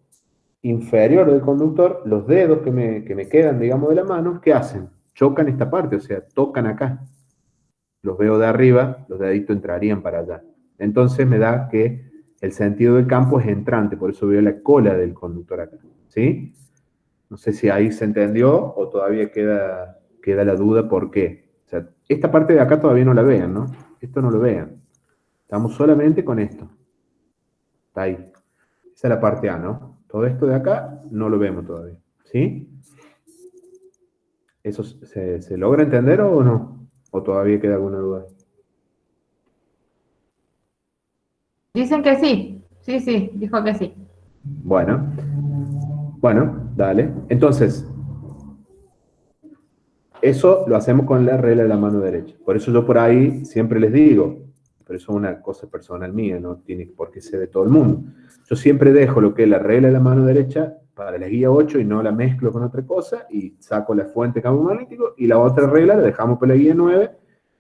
inferior del conductor, los dedos que me quedan, digamos, de la mano, ¿qué hacen? Chocan esta parte, o sea, tocan acá. los veo de arriba, los deditos entrarían para allá. Entonces me da que el sentido del campo es entrante, por eso veo la cola del conductor acá, ¿sí? No sé si ahí se entendió o todavía queda la duda por qué. O sea, esta parte de acá todavía no la vean, ¿no? Esto no lo vean. Estamos solamente con esto. Está ahí. Esa es la parte A, ¿no? Todo esto de acá no lo vemos todavía, ¿sí? ¿Eso se logra entender o no? ¿O todavía queda alguna duda? Dicen que sí. Sí, dijo que sí. Bueno, dale. Entonces, eso lo hacemos con la regla de la mano derecha. Por eso yo por ahí siempre les digo, pero eso es una cosa personal mía, no tiene por qué ser de todo el mundo. Yo siempre dejo lo que es la regla de la mano derecha para la guía 8 y no la mezclo con otra cosa y saco la fuente de campo magnético y la otra regla la dejamos para la guía 9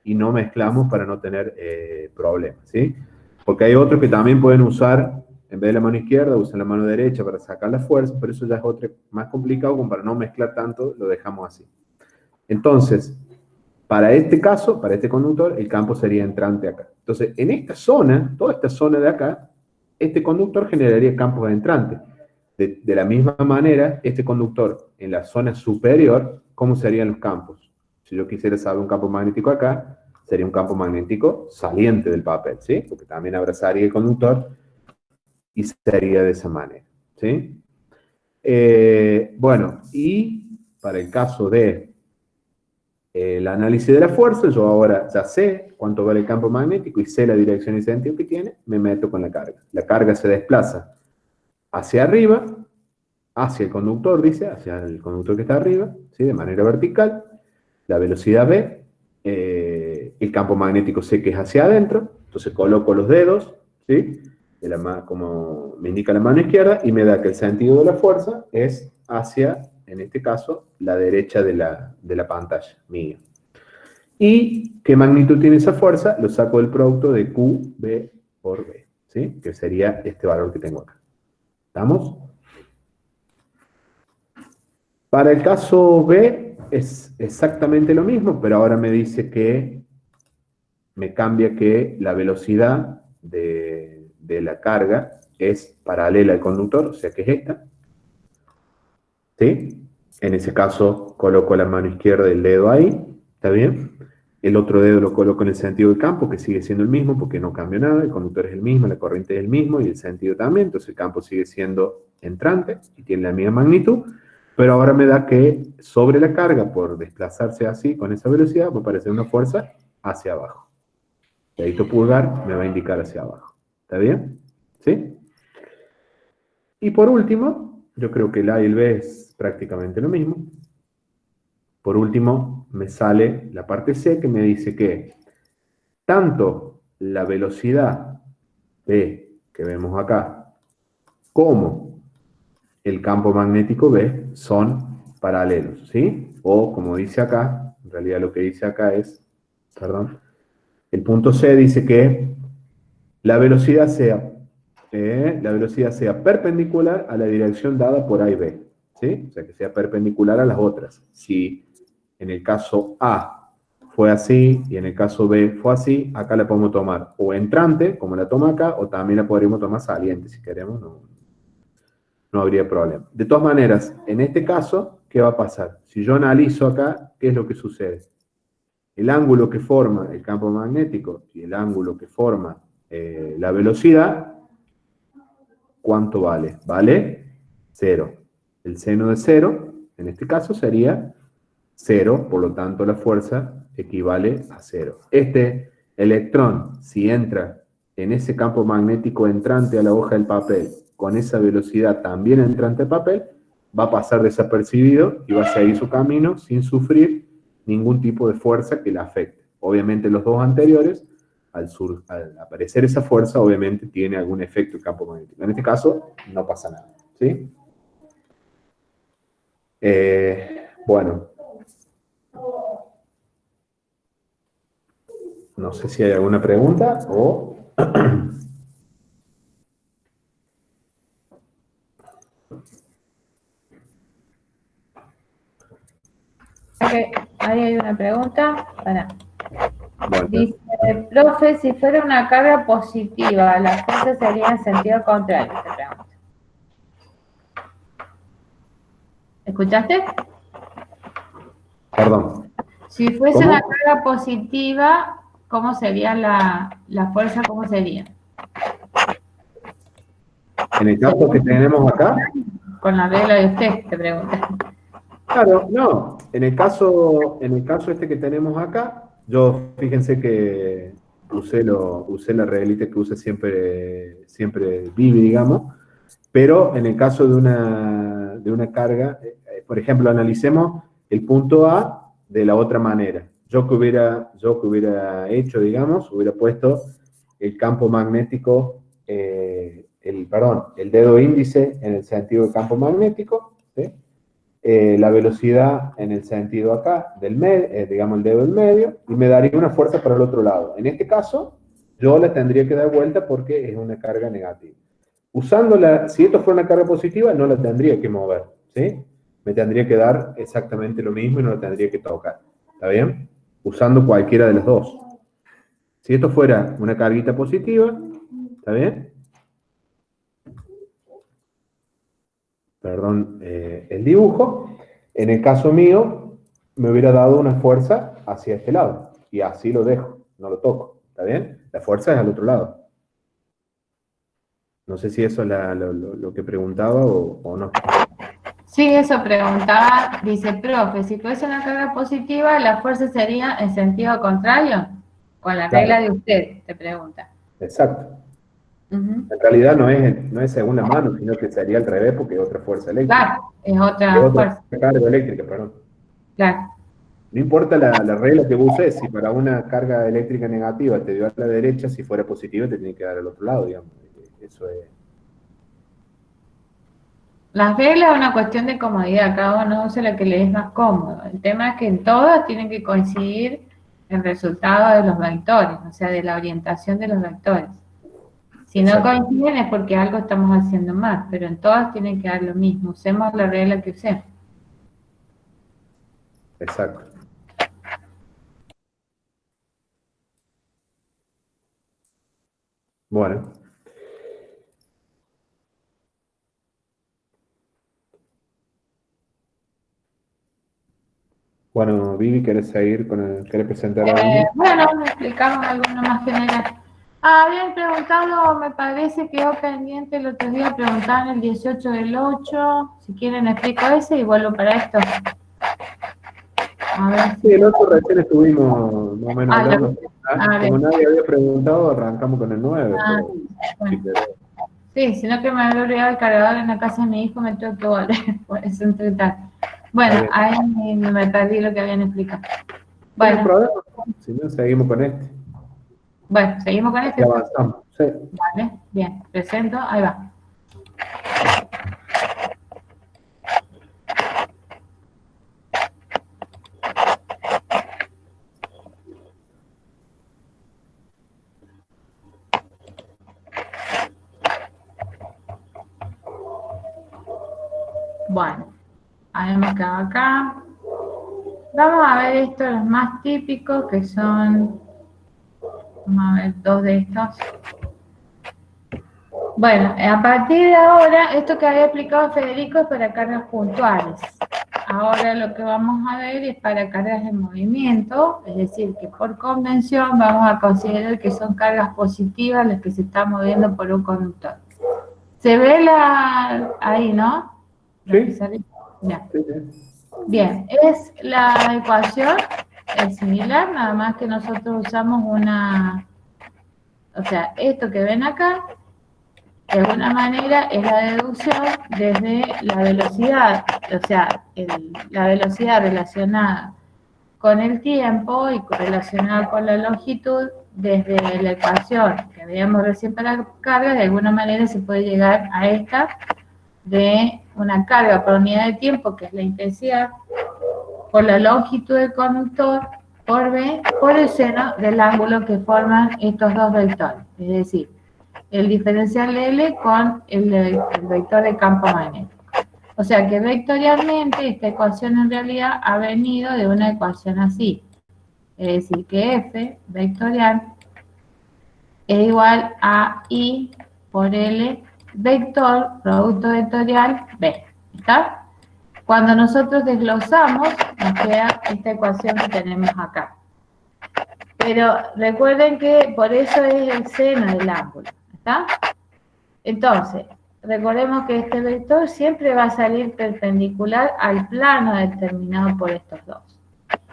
y no mezclamos para no tener problemas, ¿sí? Porque hay otros que también pueden usar, en vez de la mano izquierda, usan la mano derecha para sacar la fuerza, pero eso ya es otro más complicado, como para no mezclar tanto, lo dejamos así. Entonces, para este caso, para este conductor, el campo sería entrante acá. Entonces, en esta zona, toda esta zona de acá, este conductor generaría campos entrantes. De la misma manera, este conductor en la zona superior, ¿cómo serían los campos? Si yo quisiera saber un campo magnético acá, sería un campo magnético saliente del papel, ¿sí? Porque también abrazaría el conductor y sería de esa manera, ¿sí? Bueno, y para el caso de el análisis de la fuerza, yo ahora ya sé cuánto vale el campo magnético y sé la dirección y sentido que tiene, me meto con la carga. La carga se desplaza hacia arriba, hacia el conductor, dice, hacia el conductor que está arriba, ¿sí? De manera vertical. La velocidad V, el campo magnético sé que es hacia adentro, entonces coloco los dedos, ¿sí? Como me indica la mano izquierda, y me da que el sentido de la fuerza es hacia, en este caso, la derecha de la pantalla mía. ¿Y qué magnitud tiene esa fuerza? Lo saco del producto de QB por B, ¿sí? Que sería este valor que tengo acá. ¿Estamos? Para el caso B es exactamente lo mismo, pero ahora me dice que me cambia que la velocidad de la carga es paralela al conductor, o sea que es esta. ¿Sí? En ese caso coloco la mano izquierda del dedo ahí, ¿está bien? El otro dedo lo coloco en el sentido del campo, que sigue siendo el mismo porque no cambia nada, el conductor es el mismo, la corriente es el mismo y el sentido también, entonces el campo sigue siendo entrante y tiene la misma magnitud, pero ahora me da que sobre la carga, por desplazarse así, con esa velocidad, va a aparecer una fuerza hacia abajo. El dedito pulgar me va a indicar hacia abajo. ¿Está bien? ¿Sí? Y por último, yo creo que el A y el B es prácticamente lo mismo. Por último, me sale la parte C que me dice que tanto la velocidad B que vemos acá como el campo magnético B son paralelos, ¿sí? O como dice acá, en realidad lo que dice acá es, perdón, el punto C dice que la velocidad sea perpendicular a la dirección dada por A y B, ¿sí? O sea, que sea perpendicular a las otras. Si en el caso A fue así y en el caso B fue así, acá la podemos tomar o entrante, como la toma acá, o también la podríamos tomar saliente, si queremos, no habría problema. De todas maneras, en este caso, ¿qué va a pasar? Si yo analizo acá, ¿qué es lo que sucede? El ángulo que forma el campo magnético y el ángulo que forma la velocidad, ¿cuánto vale? Vale 0. El seno de 0, en este caso, sería 0, por lo tanto la fuerza equivale a 0. Este electrón, si entra en ese campo magnético entrante a la hoja del papel, con esa velocidad también entrante al papel, va a pasar desapercibido y va a seguir su camino sin sufrir ningún tipo de fuerza que le afecte. Obviamente los dos anteriores, al aparecer esa fuerza, obviamente tiene algún efecto el campo magnético. En este caso, no pasa nada, ¿sí? Bueno. No sé si hay alguna pregunta o... Ahí hay una pregunta. Para. Bueno, Dice, profe, si fuera una carga positiva, la fuerza sería en sentido contrario, te pregunto. ¿Escuchaste? perdón. Si fuese ¿Cómo? una carga positiva, ¿cómo sería la fuerza? ¿Cómo sería? En el caso que tenemos acá, Con la regla de usted, te pregunto. claro, no. En el caso este que tenemos acá, yo fíjense que usé la reglita que usa siempre Vivi, digamos, pero en el caso de una carga, por ejemplo, analicemos el punto A de la otra manera. Yo que hubiera hecho, digamos, hubiera puesto el campo magnético, el dedo índice en el sentido del campo magnético, ¿sí? La velocidad en el sentido acá, digamos el dedo del medio, y me daría una fuerza para el otro lado. En este caso, yo la tendría que dar vuelta porque es una carga negativa. Usándola, si esto fuera una carga positiva, no la tendría que mover, ¿sí? Me tendría que dar exactamente lo mismo y no la tendría que tocar, ¿está bien? Usando cualquiera de las dos. Si esto fuera una carguita positiva, ¿está bien? Perdón, el dibujo. En el caso mío, me hubiera dado una fuerza hacia este lado. Y así lo dejo, no lo toco. ¿Está bien? La fuerza es al otro lado. No sé si eso es lo que preguntaba o no. Sí, eso preguntaba, dice, profe, si fuese una carga positiva, la fuerza sería en sentido contrario, con la regla Claro. de usted, te pregunta. Exacto. Ujú. En realidad no es según la mano, sino que sería al revés porque es otra fuerza eléctrica. Claro, es Es otra otra fuerza, carga eléctrica, perdón. claro. No importa la regla que uses, si para una carga eléctrica negativa te dio a la derecha, si fuera positiva te tiene que dar al otro lado, digamos. Eso es. Las reglas es una cuestión de comodidad, cada uno usa la que le es más cómodo. El tema es que en todas tienen que coincidir el resultado de los vectores, o sea, de la orientación de los vectores. Si no Exacto. coinciden es porque algo estamos haciendo mal, pero en todas tienen que dar lo mismo. Usemos la regla que usemos. Exacto. Bueno. Bueno, Vivi, ¿querés presentar a Vivi? Bueno, explicamos alguno más general. Ah, habían preguntado, me parece que quedó pendiente el otro día, preguntaban el 18 del 8, si quieren explico ese y vuelvo para esto. A ver Sí, si... el otro recién estuvimos más o menos Ah, hablando. Como bien. nadie había preguntado, arrancamos con el 9, Ah, pero bueno. si querés. Sí, sino que me había olvidado el cargador en la casa de mi hijo, me tuve que volver, por eso entre tanto. Bueno, Está ahí me perdí lo que habían explicado. No hay Bueno, problema, si no, seguimos con este. seguimos con Así este. avanzamos. Sí. Vale, bien, presento, ahí va. Bueno, habíamos quedado acá. Vamos a ver estos, los más típicos, que son, vamos a ver dos de estos. Bueno, a partir de ahora, esto que había explicado Federico es para cargas puntuales. Ahora lo que vamos a ver es para cargas de movimiento, es decir, que por convención vamos a considerar que son cargas positivas las que se están moviendo por un conductor. ¿Se ve ahí, no? Sí. Ya. Sí, sí. Bien, es la ecuación, es similar, nada más que nosotros usamos o sea, esto que ven acá, de alguna manera es la deducción desde la velocidad, o sea, la velocidad relacionada con el tiempo y relacionada con la longitud, desde la ecuación que veíamos recién para la carga, de alguna manera se puede llegar a esta de una carga por unidad de tiempo, que es la intensidad, por la longitud del conductor, por B, por el seno del ángulo que forman estos dos vectores, es decir, el diferencial de L con el vector de campo magnético. O sea que vectorialmente esta ecuación en realidad ha venido de una ecuación así. Es decir, que F vectorial es igual a I por L vector, producto vectorial B. ¿Está? Cuando nosotros desglosamos, nos queda esta ecuación que tenemos acá. Pero recuerden que por eso es el seno del ángulo. ¿Está? Entonces, recordemos que este vector siempre va a salir perpendicular al plano determinado por estos dos.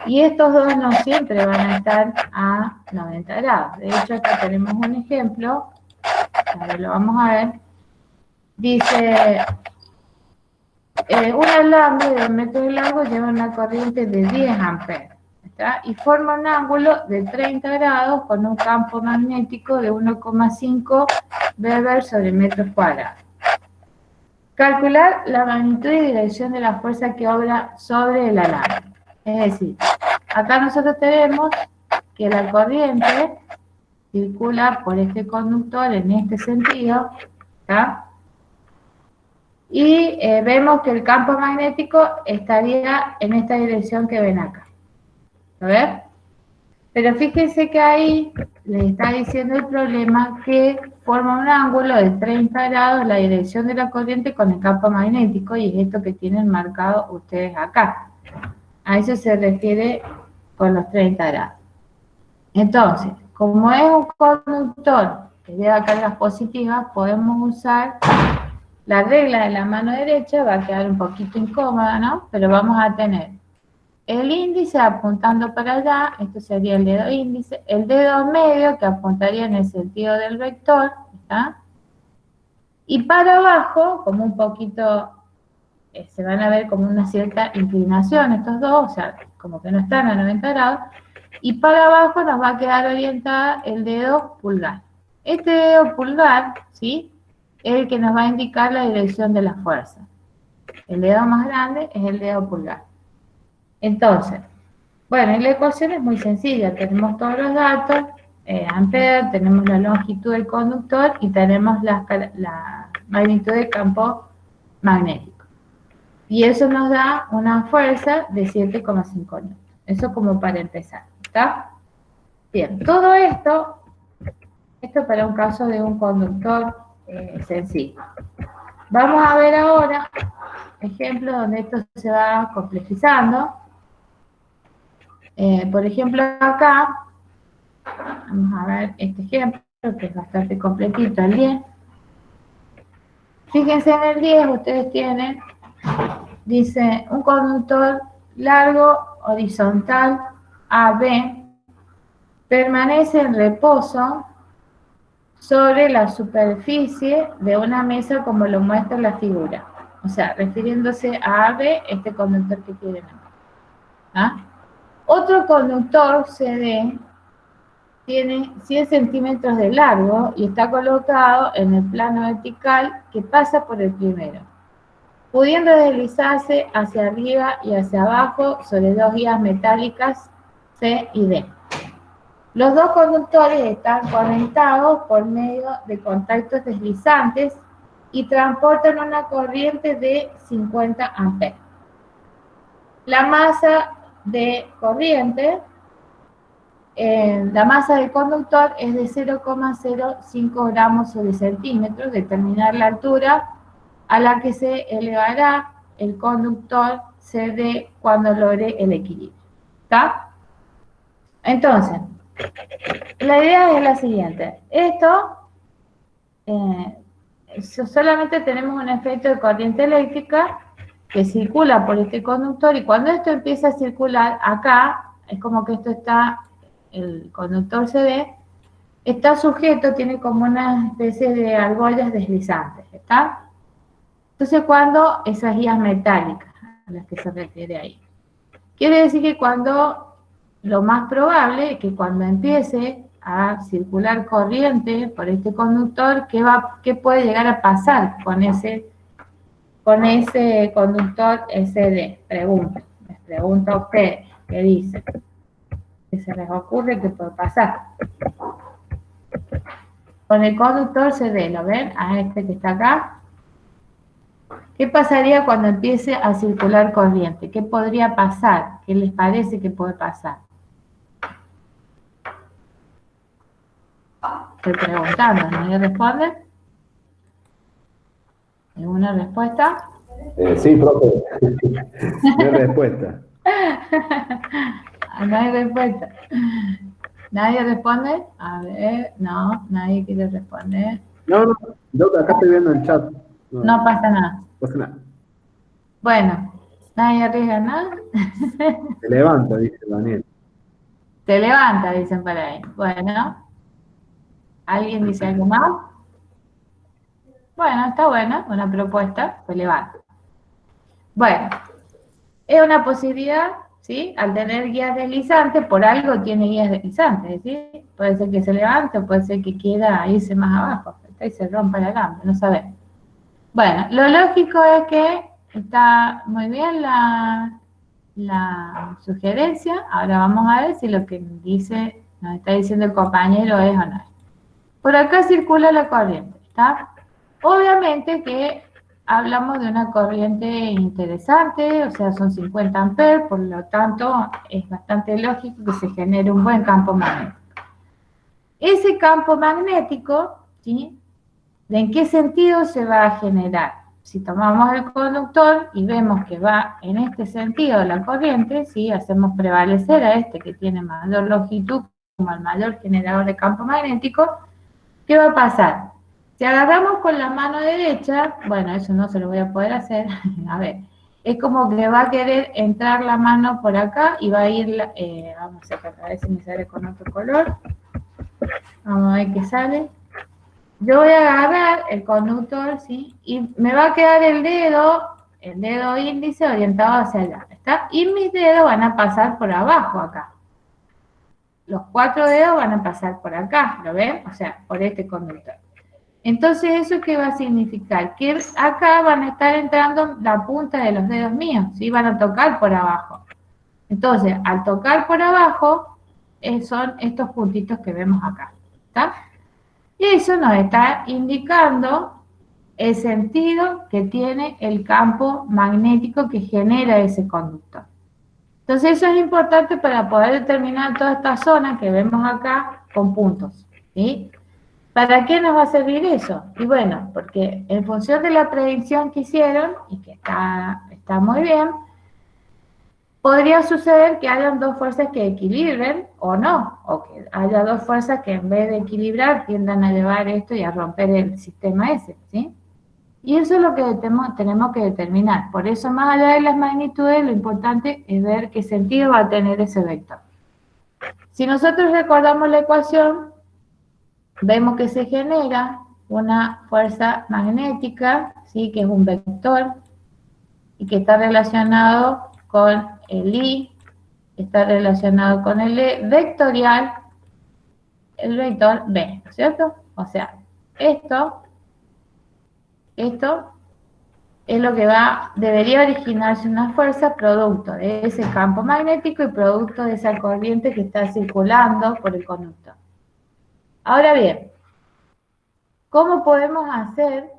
Y estos dos no siempre van a estar a 90 grados. De hecho, acá tenemos un ejemplo, ahora lo vamos a ver. Dice, un alambre de 1 metro de largo lleva una corriente de 10 amperes, ¿está? Y forma un ángulo de 30 grados con un campo magnético de 1,5 Weber sobre metros cuadrados. Calcular la magnitud y dirección de la fuerza que obra sobre el alambre. Es decir, acá nosotros tenemos que la corriente circula por este conductor en este sentido, ¿está? Y vemos que el campo magnético estaría en esta dirección que ven acá. ¿A ver? Pero fíjense que ahí les está diciendo el problema que forma un ángulo de 30 grados la dirección de la corriente con el campo magnético, y es esto que tienen marcado ustedes acá. A eso se refiere con los 30 grados. Entonces, como es un conductor que lleva cargas positivas, podemos usar la regla de la mano derecha. Va a quedar un poquito incómoda, ¿no? Pero vamos a tener el índice apuntando para allá, esto sería el dedo índice, el dedo medio que apuntaría en el sentido del vector, ¿está? Y para abajo, como un poquito, se van a ver como una cierta inclinación estos dos, o sea, como que no están a 90 grados, y para abajo nos va a quedar orientada el dedo pulgar. Este dedo pulgar, ¿sí?, es el que nos va a indicar la dirección de la fuerza. El dedo más grande es el dedo pulgar. Entonces, bueno, y la ecuación es muy sencilla. Tenemos todos los datos, amperes, tenemos la longitud del conductor y tenemos la magnitud del campo magnético. Y eso nos da una fuerza de 7,5 newtons. Eso como para empezar, ¿está? Bien, todo esto para un caso de un conductor sencillo. Vamos a ver ahora ejemplos donde esto se va complejizando. Por ejemplo, acá, vamos a ver este ejemplo, que es bastante completito, el 10. Fíjense en el 10, ustedes tienen, dice, un conductor largo, horizontal, AB, permanece en reposo sobre la superficie de una mesa como lo muestra la figura. O sea, refiriéndose a AB, este conductor que tienen acá. ¿Ah? Otro conductor CD tiene 100 centímetros de largo y está colocado en el plano vertical que pasa por el primero, pudiendo deslizarse hacia arriba y hacia abajo sobre dos guías metálicas C y D. Los dos conductores están conectados por medio de contactos deslizantes y transportan una corriente de 50 amperes. La masa de corriente, la masa del conductor es de 0,05 gramos sobre centímetros, determinar la altura a la que se elevará el conductor CD cuando logre el equilibrio. ¿Está? Entonces, la idea es la siguiente. Esto, solamente tenemos un efecto de corriente eléctrica que circula por este conductor, y cuando esto empieza a circular acá, es como que esto está, el conductor CD, está sujeto, tiene como una especie de argollas deslizantes, ¿está? Entonces, cuando esas guías metálicas a las que se refiere ahí. Quiere decir que lo más probable es que cuando empiece a circular corriente por este conductor, ¿qué puede llegar a pasar con ese conductor SD? Les pregunto a ustedes, ¿qué dicen? ¿Qué se les ocurre que puede pasar? Con el conductor CD, ¿lo ven? A este que está acá. ¿Qué pasaría cuando empiece a circular corriente? ¿Qué podría pasar? ¿Qué les parece que puede pasar? Estoy preguntando, ¿nadie responde? ¿Alguna respuesta? Sí, profe. No hay respuesta. No hay respuesta. ¿Nadie responde? A ver, no, nadie quiere responder. No, yo acá estoy viendo el chat. No pasa nada. No pasa nada. Bueno, nadie arriesga nada. Se levanta, dice Daniel. Se levanta, dicen por ahí. Bueno, ¿alguien dice algo más? Bueno, está buena, una propuesta, se levanta. Bueno, es una posibilidad, ¿sí? Al tener guías deslizantes, por algo tiene guías deslizantes, ¿sí? Puede ser que se levante, puede ser que quiera irse más abajo, y se rompa la gamba, no sabemos. Bueno, lo lógico es que está muy bien la sugerencia. Ahora vamos a ver si lo que dice, nos está diciendo el compañero es o no es. Por acá circula la corriente, ¿está? Obviamente que hablamos de una corriente interesante, o sea, son 50 amperes, por lo tanto, es bastante lógico que se genere un buen campo magnético. Ese campo magnético, ¿sí? ¿De en qué sentido se va a generar? Si tomamos el conductor y vemos que va en este sentido la corriente, ¿sí? Hacemos prevalecer a este que tiene mayor longitud como el mayor generador de campo magnético, ¿qué va a pasar? Si agarramos con la mano derecha, bueno, eso no se lo voy a poder hacer, a ver, es como que va a querer entrar la mano por acá y va a ir, vamos a ver si me sale con otro color, vamos a ver qué sale. Yo voy a agarrar el conductor, ¿sí? Y me va a quedar el dedo índice orientado hacia allá, ¿está? Y mis dedos van a pasar por abajo acá. Los 4 dedos van a pasar por acá, ¿lo ven? O sea, por este conductor. Entonces, ¿eso qué va a significar? Que acá van a estar entrando la punta de los dedos míos, ¿sí? Van a tocar por abajo. Entonces, al tocar por abajo, son estos puntitos que vemos acá, ¿está? Y eso nos está indicando el sentido que tiene el campo magnético que genera ese conductor. Entonces eso es importante para poder determinar toda esta zona que vemos acá con puntos, ¿sí? ¿Para qué nos va a servir eso? Y bueno, porque en función de la predicción que hicieron, y que está muy bien, podría suceder que hayan dos fuerzas que equilibren o no, o que haya dos fuerzas que en vez de equilibrar tiendan a llevar esto y a romper el sistema ese, ¿sí? Y eso es lo que tenemos que determinar. Por eso, más allá de las magnitudes, lo importante es ver qué sentido va a tener ese vector. Si nosotros recordamos la ecuación, vemos que se genera una fuerza magnética, ¿sí? Que es un vector y que está relacionado con el I, está relacionado con el E vectorial, el vector B, ¿no es cierto? O sea, esto es lo que debería originarse una fuerza producto de ese campo magnético y producto de esa corriente que está circulando por el conductor. Ahora bien, ¿cómo podemos hacer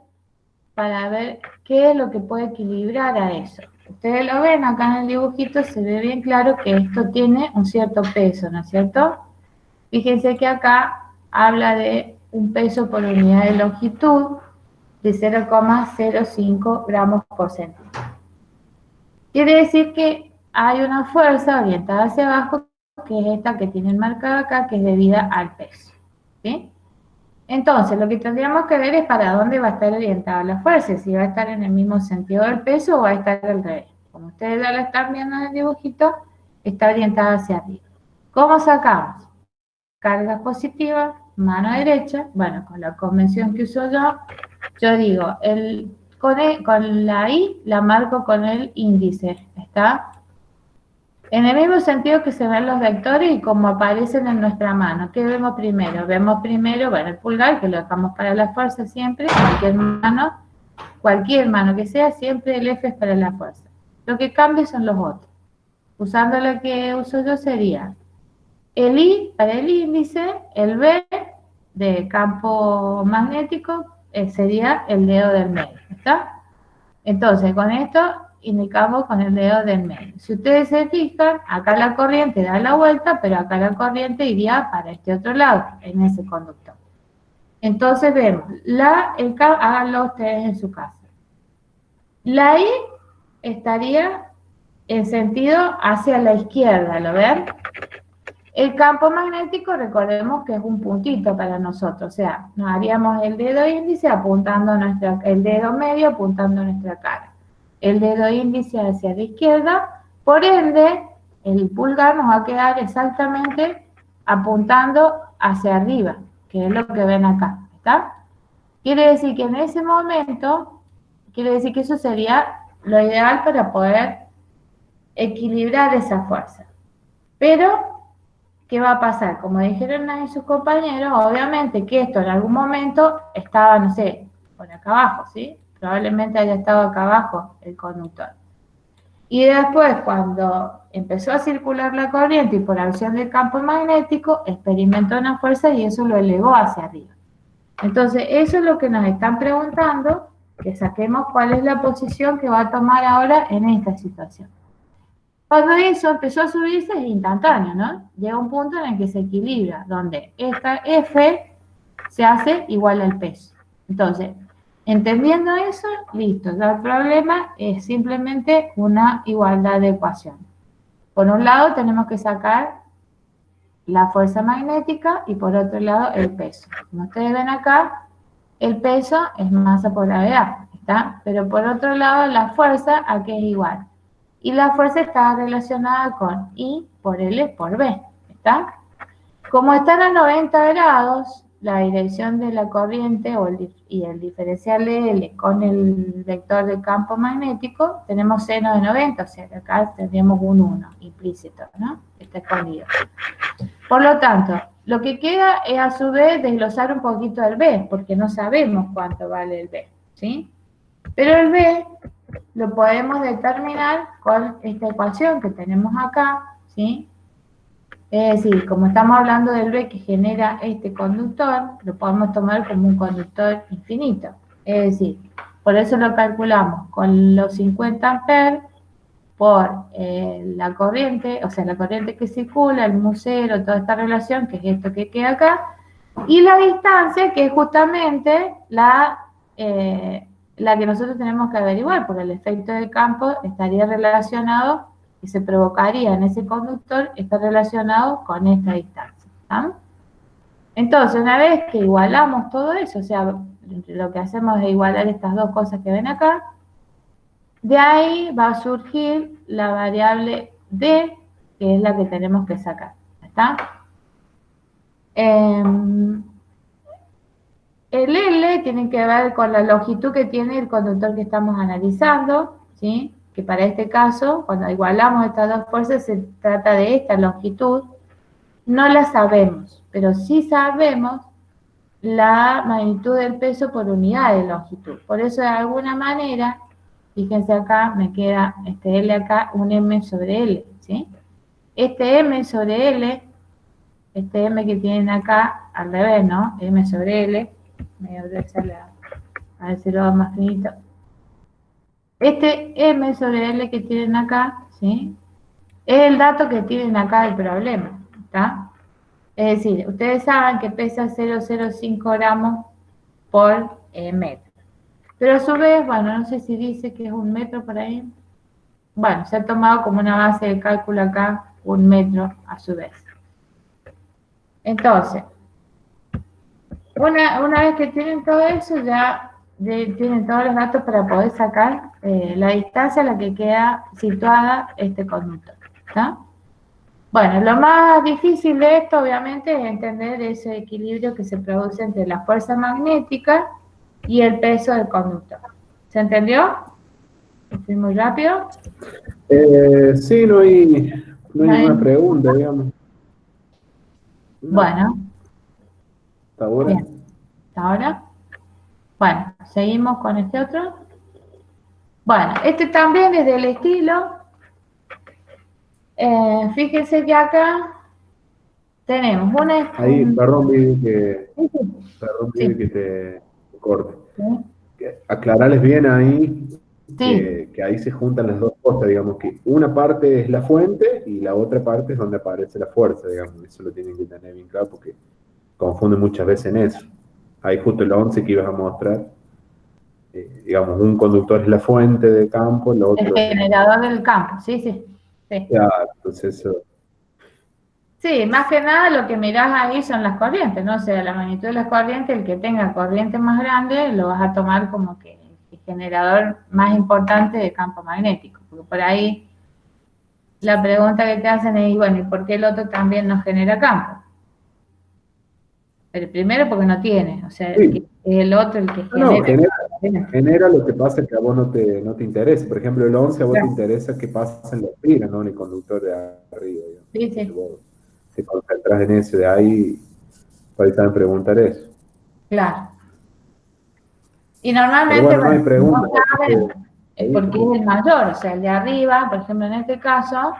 para ver qué es lo que puede equilibrar a eso? Ustedes lo ven acá en el dibujito, se ve bien claro que esto tiene un cierto peso, ¿no es cierto? Fíjense que acá habla de un peso por unidad de longitud de 0,05 gramos por centímetro. Quiere decir que hay una fuerza orientada hacia abajo, que es esta que tienen marcada acá, que es debida al peso, ¿sí? Entonces, lo que tendríamos que ver es para dónde va a estar orientada la fuerza, si va a estar en el mismo sentido del peso o va a estar al revés. Como ustedes ya lo están viendo en el dibujito, está orientada hacia arriba. ¿Cómo sacamos? Cargas positivas, mano derecha, bueno, con la convención que uso yo digo, con la I la marco con el índice, ¿está? En el mismo sentido que se ven los vectores y como aparecen en nuestra mano. ¿Qué vemos primero? Vemos primero, bueno, el pulgar, que lo dejamos para la fuerza siempre, cualquier mano que sea, siempre el F es para la fuerza. Lo que cambia son los otros. Usando lo que uso yo sería el I para el índice, el B de campo magnético sería el dedo del medio, ¿está? Entonces, con esto indicamos con el dedo del medio. Si ustedes se fijan, acá la corriente da la vuelta, pero acá la corriente iría para este otro lado, en ese conductor. Entonces vemos, háganlo ustedes en su casa. La I estaría en sentido hacia la izquierda, ¿lo ven? El campo magnético, recordemos que es un puntito para nosotros, o sea, nos haríamos el dedo índice apuntando el dedo medio apuntando a nuestra cara. El dedo índice hacia la izquierda, por ende, el pulgar nos va a quedar exactamente apuntando hacia arriba, que es lo que ven acá, ¿está? Quiere decir que en ese momento, quiere decir que eso sería lo ideal para poder equilibrar esa fuerza. Pero, ¿qué va a pasar? Como dijeron ahí sus compañeros, obviamente que esto en algún momento estaba, no sé, por acá abajo, ¿sí? Probablemente haya estado acá abajo el conductor. Y después, cuando empezó a circular la corriente y por acción del campo magnético, experimentó una fuerza y eso lo elevó hacia arriba. Entonces, eso es lo que nos están preguntando, que saquemos cuál es la posición que va a tomar ahora en esta situación. Cuando eso empezó a subirse es instantáneo, ¿no? Llega un punto en el que se equilibra, donde esta F se hace igual al peso. Entonces, entendiendo eso, listo. Ya el problema es simplemente una igualdad de ecuaciones. Por un lado tenemos que sacar la fuerza magnética y por otro lado el peso. Como ustedes ven acá, el peso es masa por gravedad, ¿está? Pero por otro lado la fuerza aquí es igual. Y la fuerza está relacionada con I por L por B, ¿está? Como están a 90 grados, la dirección de la corriente y el diferencial de L con el vector de campo magnético, tenemos seno de 90, o sea que acá tendríamos un 1 implícito, ¿no? Está escondido. Por lo tanto, lo que queda es a su vez desglosar un poquito el B, porque no sabemos cuánto vale el B, ¿sí? Pero el B lo podemos determinar con esta ecuación que tenemos acá, ¿sí? Es decir, como estamos hablando del B que genera este conductor, lo podemos tomar como un conductor infinito. Es decir, por eso lo calculamos con los 50 amperes por la corriente, o sea, la corriente que circula, el mu cero, toda esta relación, que es esto que queda acá, y la distancia, que es justamente la que nosotros tenemos que averiguar, porque el efecto de campo estaría relacionado y se provocaría en ese conductor, está relacionado con esta distancia, ¿tá? Entonces, una vez que igualamos todo eso, o sea, lo que hacemos es igualar estas dos cosas que ven acá, de ahí va a surgir la variable D, que es la que tenemos que sacar, ¿está? El L tiene que ver con la longitud que tiene el conductor que estamos analizando, ¿sí? Que para este caso, cuando igualamos estas dos fuerzas, se trata de esta longitud. No la sabemos, pero sí sabemos la magnitud del peso por unidad de longitud. Por eso, de alguna manera, fíjense acá, me queda este L acá, un M sobre L, ¿sí? Este M sobre L, este M que tienen acá, al revés, ¿no? M sobre L, me voy a echarle a ver si lo hago más finito. Este M sobre L que tienen acá, ¿sí? Es el dato que tienen acá del problema, ¿está? Es decir, ustedes saben que pesa 0,05 gramos por metro. Pero a su vez, bueno, no sé si dice que es un metro por ahí. Bueno, se ha tomado como una base de cálculo acá, un metro a su vez. Entonces, una vez que tienen todo eso, ya tienen todos los datos para poder sacar la distancia a la que queda situada este conductor, ¿está? Bueno, lo más difícil de esto, obviamente, es entender ese equilibrio que se produce entre la fuerza magnética y el peso del conductor. ¿Se entendió? ¿Fui muy rápido? Sí, no hay ninguna pregunta, digamos. Bueno. ¿Hasta ahora? Bien. ¿Hasta ahora? Bueno, seguimos con este otro. Bueno, este también es del estilo. Fíjense que acá tenemos una... Ahí, perdón, Vivi, Sí. que te corte. Sí. Aclarales bien ahí Sí. que ahí se juntan las dos cosas, digamos, que una parte es la fuente y la otra parte es donde aparece la fuerza, digamos. Eso lo tienen que tener bien claro porque confunden muchas veces en eso. Ahí justo el 11 que ibas a mostrar. Digamos, un conductor es la fuente de campo, el El otro es... generador del campo, sí, sí. Sí. Ya, entonces eso... Sí, más que nada lo que mirás ahí son las corrientes, ¿no? O sea, la magnitud de las corrientes, el que tenga corriente más grande, lo vas a tomar como que el generador más importante de campo magnético. Porque por ahí la pregunta que te hacen es, bueno, ¿y por qué el otro también no genera campo? El primero porque no tiene, o sea, Sí. es el otro el que No, genera. genera lo que pasa que a vos no te interesa. Por ejemplo, el 11 a vos te Claro. interesa qué pasa en la espira, no en el conductor de arriba. Digamos. Sí, Entonces sí, vos te concentras en ese de ahí, para ahí también preguntar eso. claro. Y Pero normalmente, bueno, no hay bueno, pregunta. no saben, es porque es el mayor, o sea, el de arriba, por ejemplo, en este caso,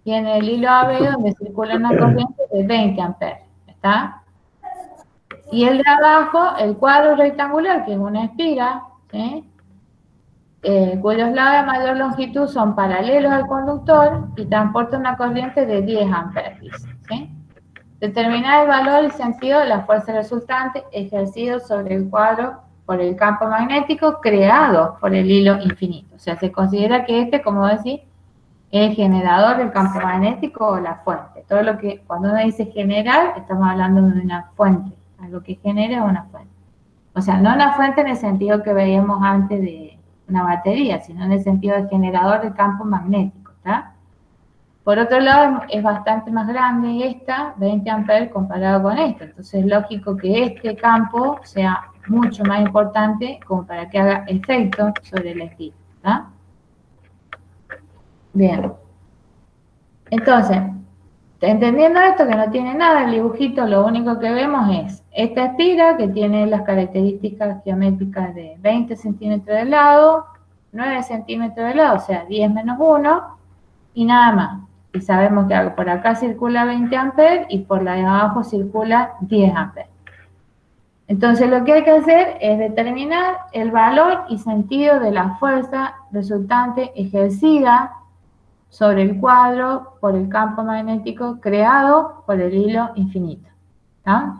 tiene el hilo AB donde circula una corriente de 20 amperes, ¿está? Y el de abajo, el cuadro rectangular, que es una espira, ¿sí? Cuyos lados de mayor longitud son paralelos al conductor y transporta una corriente de 10 amperes, ¿sí? Determinar el valor y sentido de la fuerza resultante ejercido sobre el cuadro por el campo magnético creado por el hilo infinito. O sea, se considera que este, como decís, es el generador del campo magnético o la fuente. Todo lo que, cuando uno dice generar, estamos hablando de una fuente, algo que genera una fuente. O sea, no una fuente en el sentido que veíamos antes de una batería, sino en el sentido de generador de campo magnético, ¿está? Por otro lado, es bastante más grande esta, 20 amperes, comparado con esta. Entonces, es lógico que este campo sea mucho más importante como para que haga efecto sobre el estilo, ¿está? Bien. Entonces, entendiendo esto, que no tiene nada, el dibujito, lo único que vemos es esta espira, que tiene las características geométricas de 20 centímetros de lado, 9 centímetros de lado, o sea, 10 menos 1, y nada más. Y sabemos que por acá circula 20 amperes y por la de abajo circula 10 amperes. Entonces lo que hay que hacer es determinar el valor y sentido de la fuerza resultante ejercida sobre el cuadro por el campo magnético creado por el hilo infinito. ¿Tá?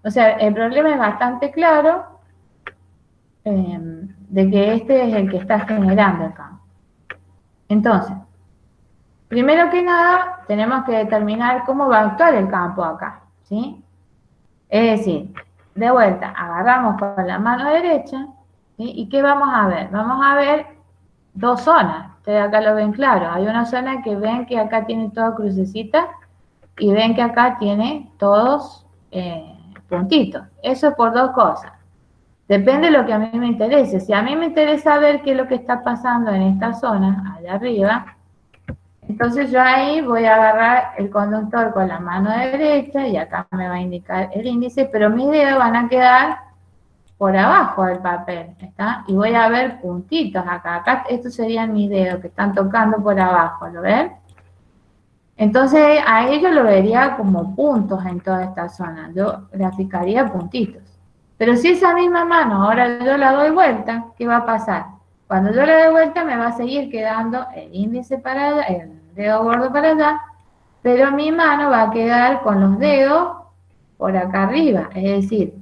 O sea, el problema es bastante claro de que este es el que está generando el campo. Entonces, primero que nada, tenemos que determinar cómo va a actuar el campo acá, ¿sí? Es decir, de vuelta, agarramos con la mano derecha, ¿sí? ¿Y qué vamos a ver? Vamos a ver dos zonas. Ustedes acá lo ven claro. Hay una zona que ven que acá tiene toda crucecita y ven que acá tiene todos puntitos. Eso por dos cosas. Depende de lo que a mí me interese. Si a mí me interesa ver qué es lo que está pasando en esta zona, allá arriba, entonces yo ahí voy a agarrar el conductor con la mano derecha y acá me va a indicar el índice, pero mis dedos van a quedar por abajo del papel, ¿está? Y voy a ver puntitos acá. Acá estos serían mis dedos que están tocando por abajo, ¿lo ven? Entonces a ellos lo vería como puntos en toda esta zona. Yo graficaría puntitos. Pero si esa misma mano ahora yo la doy vuelta, ¿qué va a pasar? Cuando yo la doy vuelta me va a seguir quedando el índice para allá, el dedo gordo para allá, pero mi mano va a quedar con los dedos por acá arriba. Es decir,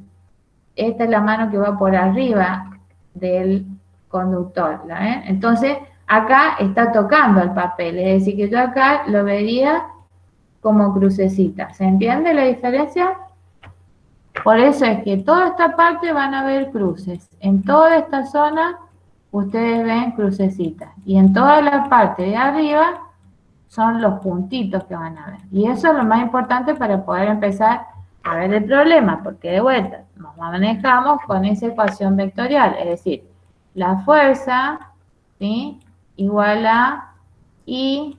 esta es la mano que va por arriba del conductor, ¿la ven? Entonces, acá está tocando el papel, es decir, que yo acá lo vería como crucecita. ¿Se entiende la diferencia? Por eso es que toda esta parte van a ver cruces. En toda esta zona ustedes ven crucecitas. Y en toda la parte de arriba son los puntitos que van a ver. Y eso es lo más importante para poder empezar a ver el problema, porque de vuelta nos manejamos con esa ecuación vectorial, es decir, la fuerza, ¿sí?, igual a I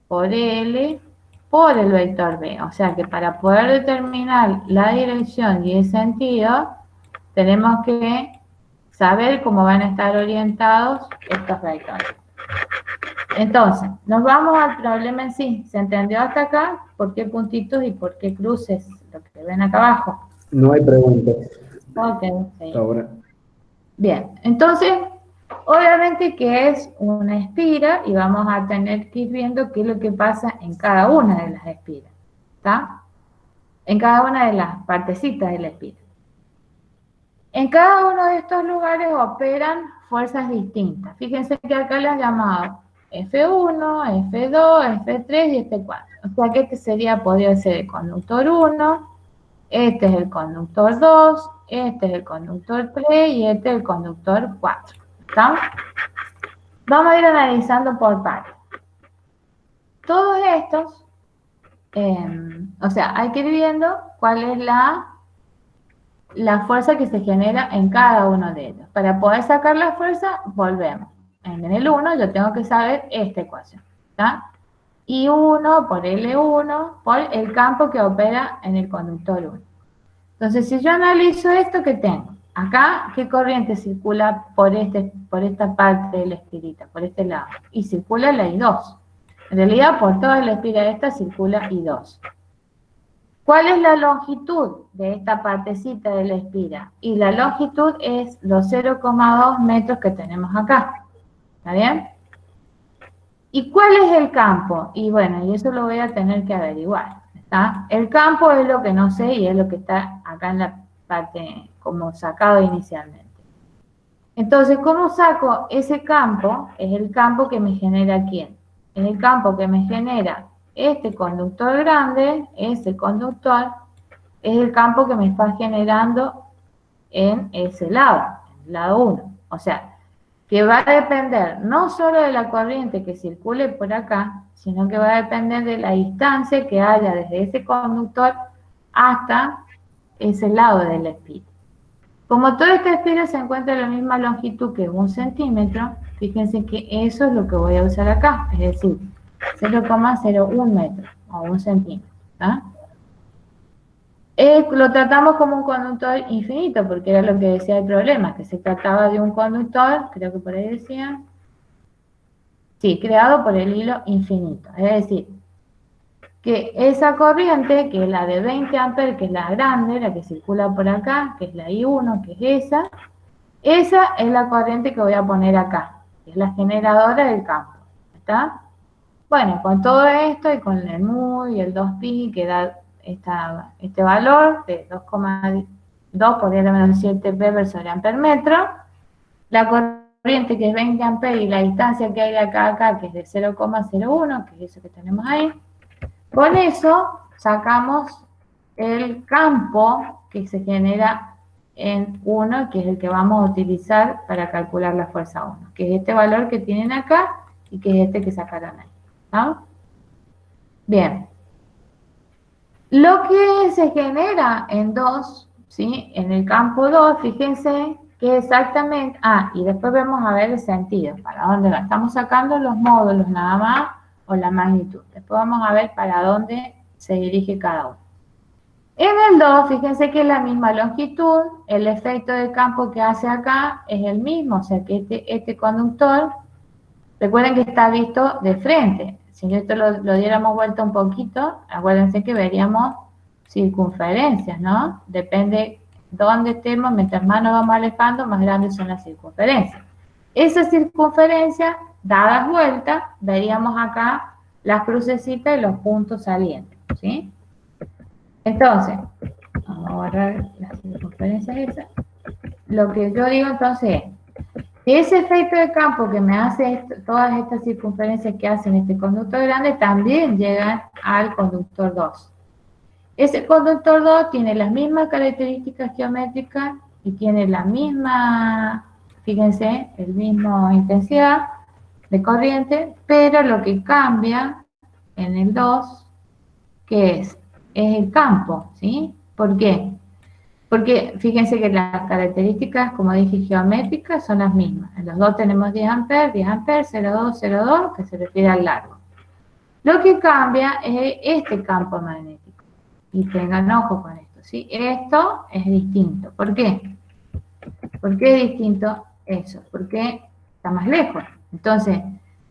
por L por el vector B. O sea que para poder determinar la dirección y el sentido, tenemos que saber cómo van a estar orientados estos vectores. Entonces, nos vamos al problema en sí. ¿Se entendió hasta acá? ¿Por qué puntitos y por qué cruces? Lo que ven acá abajo. No hay preguntas. Ok, sí. Ahora. Bien, entonces, obviamente que es una espira y vamos a tener que ir viendo qué es lo que pasa en cada una de las espiras, ¿está? En cada una de las partecitas de la espira. En cada uno de estos lugares operan fuerzas distintas. Fíjense que acá le han llamado F1, F2, F3 y F4. O sea que este sería, podría ser el conductor 1, este es el conductor 2, este es el conductor 3 y este es el conductor 4. ¿Está? Vamos a ir analizando por partes. Todos estos, o sea, hay que ir viendo cuál es la fuerza que se genera en cada uno de ellos. Para poder sacar la fuerza, volvemos. En el 1 yo tengo que saber esta ecuación. ¿Está? I1 por L1 por el campo que opera en el conductor 1. Entonces, si yo analizo esto, ¿qué tengo? Acá, ¿qué corriente circula por esta parte de la espirita, por este lado? Y circula la I2. En realidad, por toda la espira esta circula I2. ¿Cuál es la longitud de esta partecita de la espira? Y la longitud es los 0,2 metros que tenemos acá. ¿Está bien? ¿Y cuál es el campo? Y bueno, y eso lo voy a tener que averiguar. ¿Está? El campo es lo que no sé y es lo que está acá en la parte como sacado inicialmente. Entonces, ¿cómo saco ese campo? Es el campo que me genera ¿quién? Es el campo que me genera este conductor grande, ese conductor, es el campo que me está generando en ese lado, en el lado 1. O sea, que va a depender no solo de la corriente que circule por acá, sino que va a depender de la distancia que haya desde ese conductor hasta ese lado de la espira. Como toda esta espira se encuentra a la misma longitud que 1 centímetro, fíjense que eso es lo que voy a usar acá, es decir, 0,01 metros o 1 centímetro. ¿Ah? Lo tratamos como un conductor infinito, porque era lo que decía el problema, que se trataba de un conductor, creo que por ahí decía, sí, creado por el hilo infinito. Es decir, que esa corriente, que es la de 20 amperes, que es la grande, la que circula por acá, que es la I1, que es esa es la corriente que voy a poner acá, que es la generadora del campo. ¿Está? Bueno, con todo esto y con el mu y el 2pi que da este valor de 2,2 por 10⁻⁷ Weber sobre amper metro, la corriente que es 20 amperes y la distancia que hay de acá a acá, que es de 0,01, que es eso que tenemos ahí, con eso sacamos el campo que se genera en 1, que es el que vamos a utilizar para calcular la fuerza 1, que es este valor que tienen acá y que es este que sacaron ahí. ¿No? Bien. Lo que se genera en 2, ¿sí? En el campo 2, fíjense que exactamente... Ah, y después vamos a ver el sentido, para dónde va. Estamos sacando los módulos nada más o la magnitud. Después vamos a ver para dónde se dirige cada uno. En el 2, fíjense que es la misma longitud, el efecto de campo que hace acá es el mismo, o sea que este conductor, recuerden que está visto de frente. Si esto lo diéramos vuelta un poquito, acuérdense que veríamos circunferencias, ¿no? Depende dónde estemos, mientras más nos vamos alejando, más grandes son las circunferencias. Esas circunferencias, dadas vueltas, veríamos acá las crucecitas y los puntos salientes, ¿sí? Entonces, vamos a borrar las circunferencias esas. Lo que yo digo entonces es, ese efecto de campo que me hace todas estas circunferencias que hacen este conductor grande también llegan al conductor 2. Ese conductor 2 tiene las mismas características geométricas y tiene la misma, fíjense, el mismo intensidad de corriente, pero lo que cambia en el 2, ¿qué es? Es el campo, ¿sí? ¿Por qué? Porque fíjense que las características, como dije, geométricas son las mismas. En los dos tenemos 10 amperes, 0,2, 0,2, que se refiere al largo. Lo que cambia es este campo magnético. Y tengan ojo con esto, ¿sí? Esto es distinto. ¿Por qué? ¿Por qué es distinto eso? Porque está más lejos. Entonces,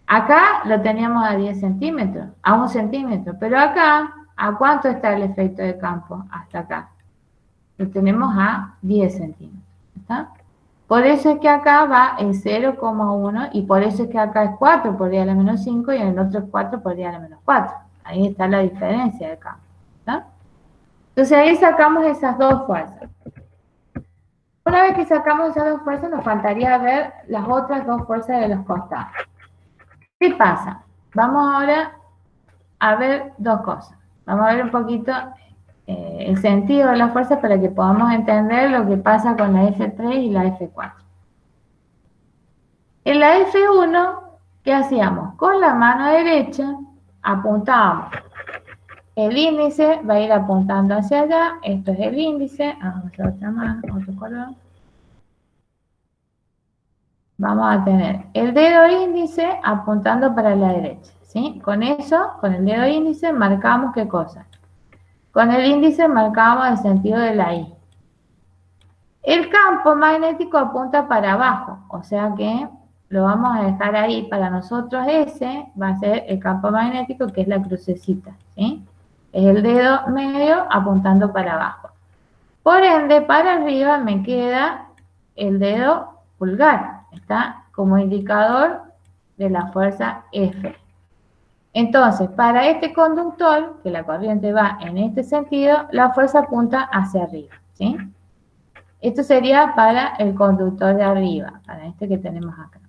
acá lo teníamos a 10 centímetros, a 1 centímetro. Pero acá, ¿a cuánto está el efecto de campo? Hasta acá. Lo tenemos a 10 centímetros. ¿Está? Por eso es que acá va en 0,1 y por eso es que acá es 4 por 10⁻⁵ y en el otro es 4 por 10⁻⁴. Ahí está la diferencia de campo. ¿Está? Entonces ahí sacamos esas dos fuerzas. Una vez que sacamos esas dos fuerzas, nos faltaría ver las otras dos fuerzas de los costados. ¿Qué pasa? Vamos ahora a ver dos cosas. Vamos a ver un poquito el sentido de la fuerza para que podamos entender lo que pasa con la F3 y la F4. En la F1, ¿qué hacíamos? Con la mano derecha apuntábamos. El índice va a ir apuntando hacia allá. Esto es el índice. Vamos a hacer otra mano, otro color. Vamos a tener el dedo índice apuntando para la derecha, ¿sí? Con eso, con el dedo índice, marcamos ¿qué cosa? Con el índice marcamos el sentido de la I. El campo magnético apunta para abajo, o sea que lo vamos a dejar ahí. Para nosotros ese va a ser el campo magnético, que es la crucecita, ¿sí? Es el dedo medio apuntando para abajo. Por ende, para arriba me queda el dedo pulgar. Está como indicador de la fuerza F. Entonces, para este conductor, que la corriente va en este sentido, la fuerza apunta hacia arriba, ¿sí? Esto sería para el conductor de arriba, para este que tenemos acá.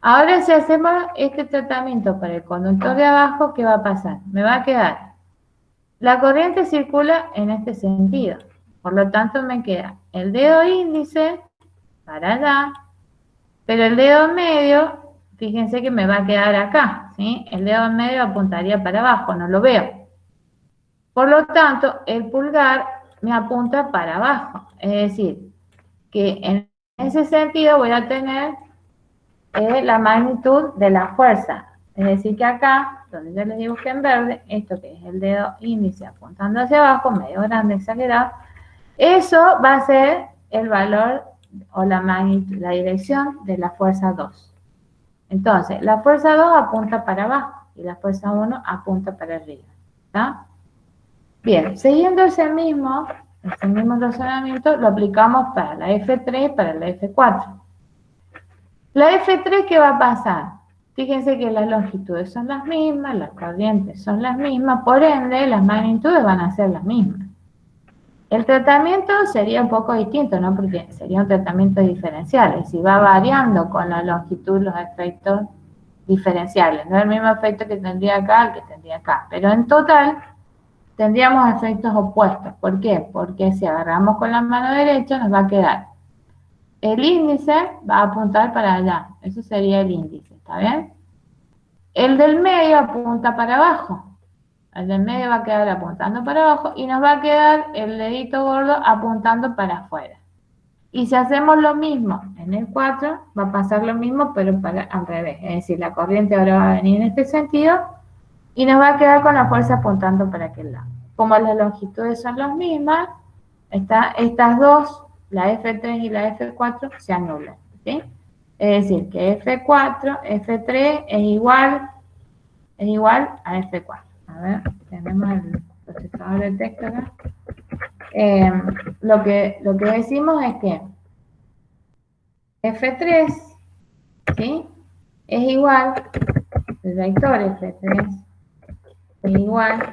Ahora, si hacemos este tratamiento para el conductor de abajo, ¿qué va a pasar? Me va a quedar, la corriente circula en este sentido, por lo tanto me queda el dedo índice para allá, pero el dedo medio, fíjense que me va a quedar acá, ¿sí? El dedo medio apuntaría para abajo, no lo veo. Por lo tanto, el pulgar me apunta para abajo. Es decir, que en ese sentido voy a tener la magnitud de la fuerza. Es decir, que acá, donde yo les dibujé en verde, esto que es el dedo índice apuntando hacia abajo, medio grande, exagerado, eso va a ser el valor o la magnitud, la dirección de la fuerza 2. Entonces, la fuerza 2 apunta para abajo y la fuerza 1 apunta para arriba. ¿Está? Bien, siguiendo ese mismo razonamiento, lo aplicamos para la F3 y para la F4. La F3, ¿qué va a pasar? Fíjense que las longitudes son las mismas, las corrientes son las mismas, por ende, las magnitudes van a ser las mismas. El tratamiento sería un poco distinto, ¿no? Porque sería un tratamiento diferencial, es decir, va variando con la longitud los efectos diferenciales. No es el mismo efecto que tendría acá al que tendría acá, pero en total tendríamos efectos opuestos. ¿Por qué? Porque si agarramos con la mano derecha nos va a quedar el índice va a apuntar para allá, eso sería el índice, ¿está bien? El del medio apunta para abajo. El del medio va a quedar apuntando para abajo y nos va a quedar el dedito gordo apuntando para afuera. Y si hacemos lo mismo en el 4, va a pasar lo mismo, pero al revés. Es decir, la corriente ahora va a venir en este sentido y nos va a quedar con la fuerza apuntando para aquel lado. Como las longitudes son las mismas, estas dos, la F3 y la F4, se anulan, ¿sí? Es decir, que F3 es igual a F4. A ver, tenemos el procesador de texto acá. Lo que decimos es que F3, ¿sí? Es igual, el vector F3 es igual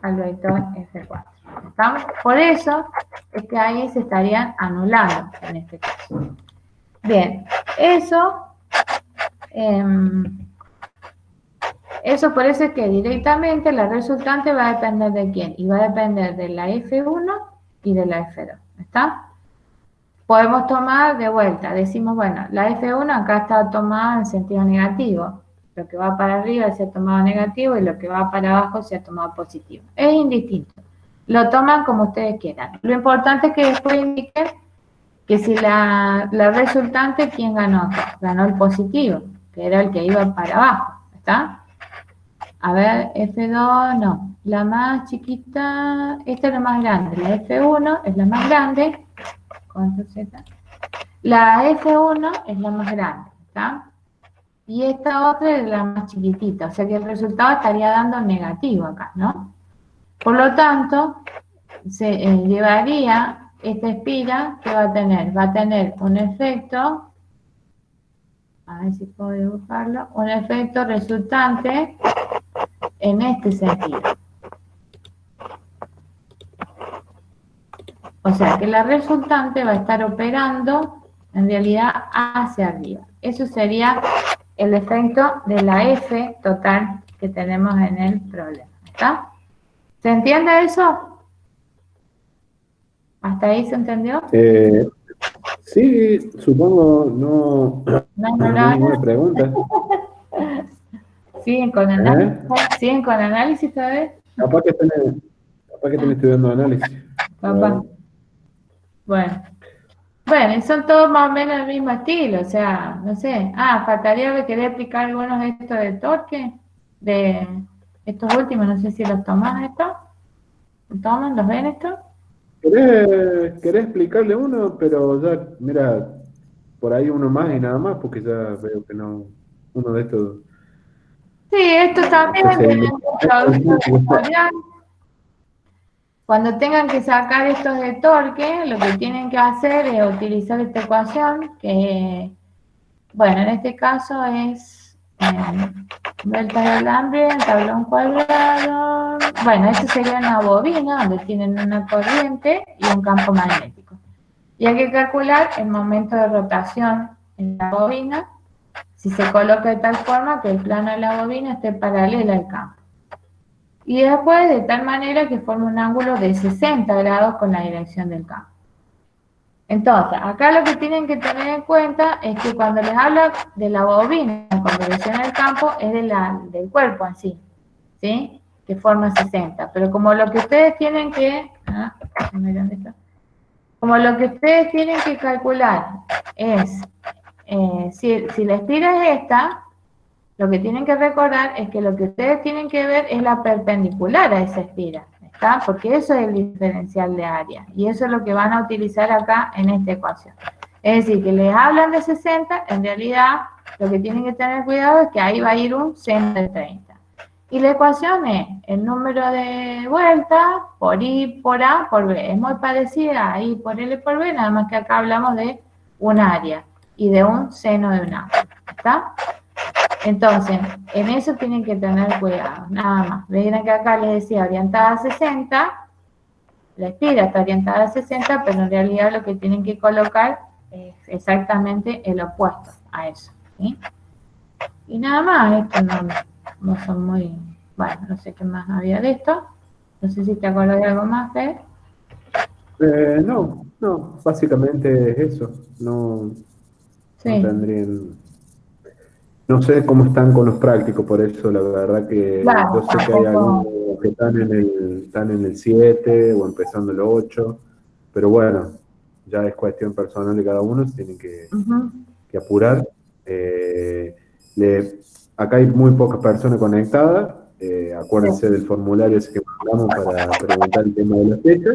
al vector F4. ¿Estamos? Por eso es que ahí se estarían anulando en este caso. Bien, eso por eso es que directamente la resultante va a depender de quién, y va a depender de la F1 y de la F2, ¿está? Podemos tomar de vuelta, decimos, bueno, la F1 acá está tomada en sentido negativo, lo que va para arriba se ha tomado negativo y lo que va para abajo se ha tomado positivo. Es indistinto, lo toman como ustedes quieran. Lo importante es que después indiquen que si la resultante, ¿quién ganó? Ganó el positivo, que era el que iba para abajo, ¿está? A ver, F2, no. La más chiquita, esta es la más grande. La F1 es la más grande. Control Z. La F1 es la más grande, ¿está? Y esta otra es la más chiquitita. O sea que el resultado estaría dando negativo acá, ¿no? Por lo tanto, se llevaría esta espira, ¿qué va a tener? Va a tener un efecto, a ver si puedo dibujarlo, un efecto resultante en este sentido. O sea que la resultante va a estar operando en realidad hacia arriba. Eso sería el efecto de la F total que tenemos en el problema. ¿Está? ¿Se entiende eso? ¿Hasta ahí se entendió? Sí, supongo, no hay ninguna pregunta. ¿Siguen con análisis? ¿Siguen con análisis todavía? Capaz que estén estudiando análisis. Papá. Bueno. Bueno, y son todos más o menos el mismo estilo, o sea, no sé. Faltaría que quería explicar algunos de estos de torque, de estos últimos, no sé si los toman estos. ¿Los toman? ¿Los ven estos? ¿Querés explicarle uno? Pero ya, mira, por ahí uno más y nada más, porque ya veo que no, uno de estos... Sí, estos también tienen tutorial. Cuando tengan que sacar estos de torque, lo que tienen que hacer es utilizar esta ecuación, que, bueno, en este caso es vueltas de alambre en tablón cuadrado. Bueno, esto sería una bobina, donde tienen una corriente y un campo magnético. Y hay que calcular el momento de rotación en la bobina, si se coloca de tal forma que el plano de la bobina esté paralelo al campo. Y después de tal manera que forma un ángulo de 60 grados con la dirección del campo. Entonces, acá lo que tienen que tener en cuenta es que cuando les habla de la bobina con dirección al campo, es del cuerpo en sí, ¿sí? Que forma 60. Pero como lo que ustedes tienen que... ¿dónde está? Como lo que ustedes tienen que calcular es, si la estira es esta, lo que tienen que recordar es que lo que ustedes tienen que ver es la perpendicular a esa estira, ¿está? Porque eso es el diferencial de área, y eso es lo que van a utilizar acá en esta ecuación. Es decir, que les hablan de 60, en realidad lo que tienen que tener cuidado es que ahí va a ir un seno de 30. Y la ecuación es el número de vueltas por I por A por B. Es muy parecida a I por L por B, nada más que acá hablamos de un área y de un seno de un ángulo, ¿está? Entonces, en eso tienen que tener cuidado, nada más. Ven que acá les decía orientada a 60, la estira está orientada a 60, pero en realidad lo que tienen que colocar es exactamente el opuesto a eso, ¿sí? Y nada más, esto no son muy... Bueno, no sé qué más había de esto. No sé si te acuerdas de algo más, Fede. No, básicamente es eso. No tendrían... No sé cómo están con los prácticos, por eso la verdad que claro, yo sé que hay algunos que están en el 7 o empezando el 8, pero bueno, ya es cuestión personal de cada uno, se tienen que apurar. Acá hay muy pocas personas conectadas, acuérdense del formulario ese que mandamos para preguntar el tema de la fecha.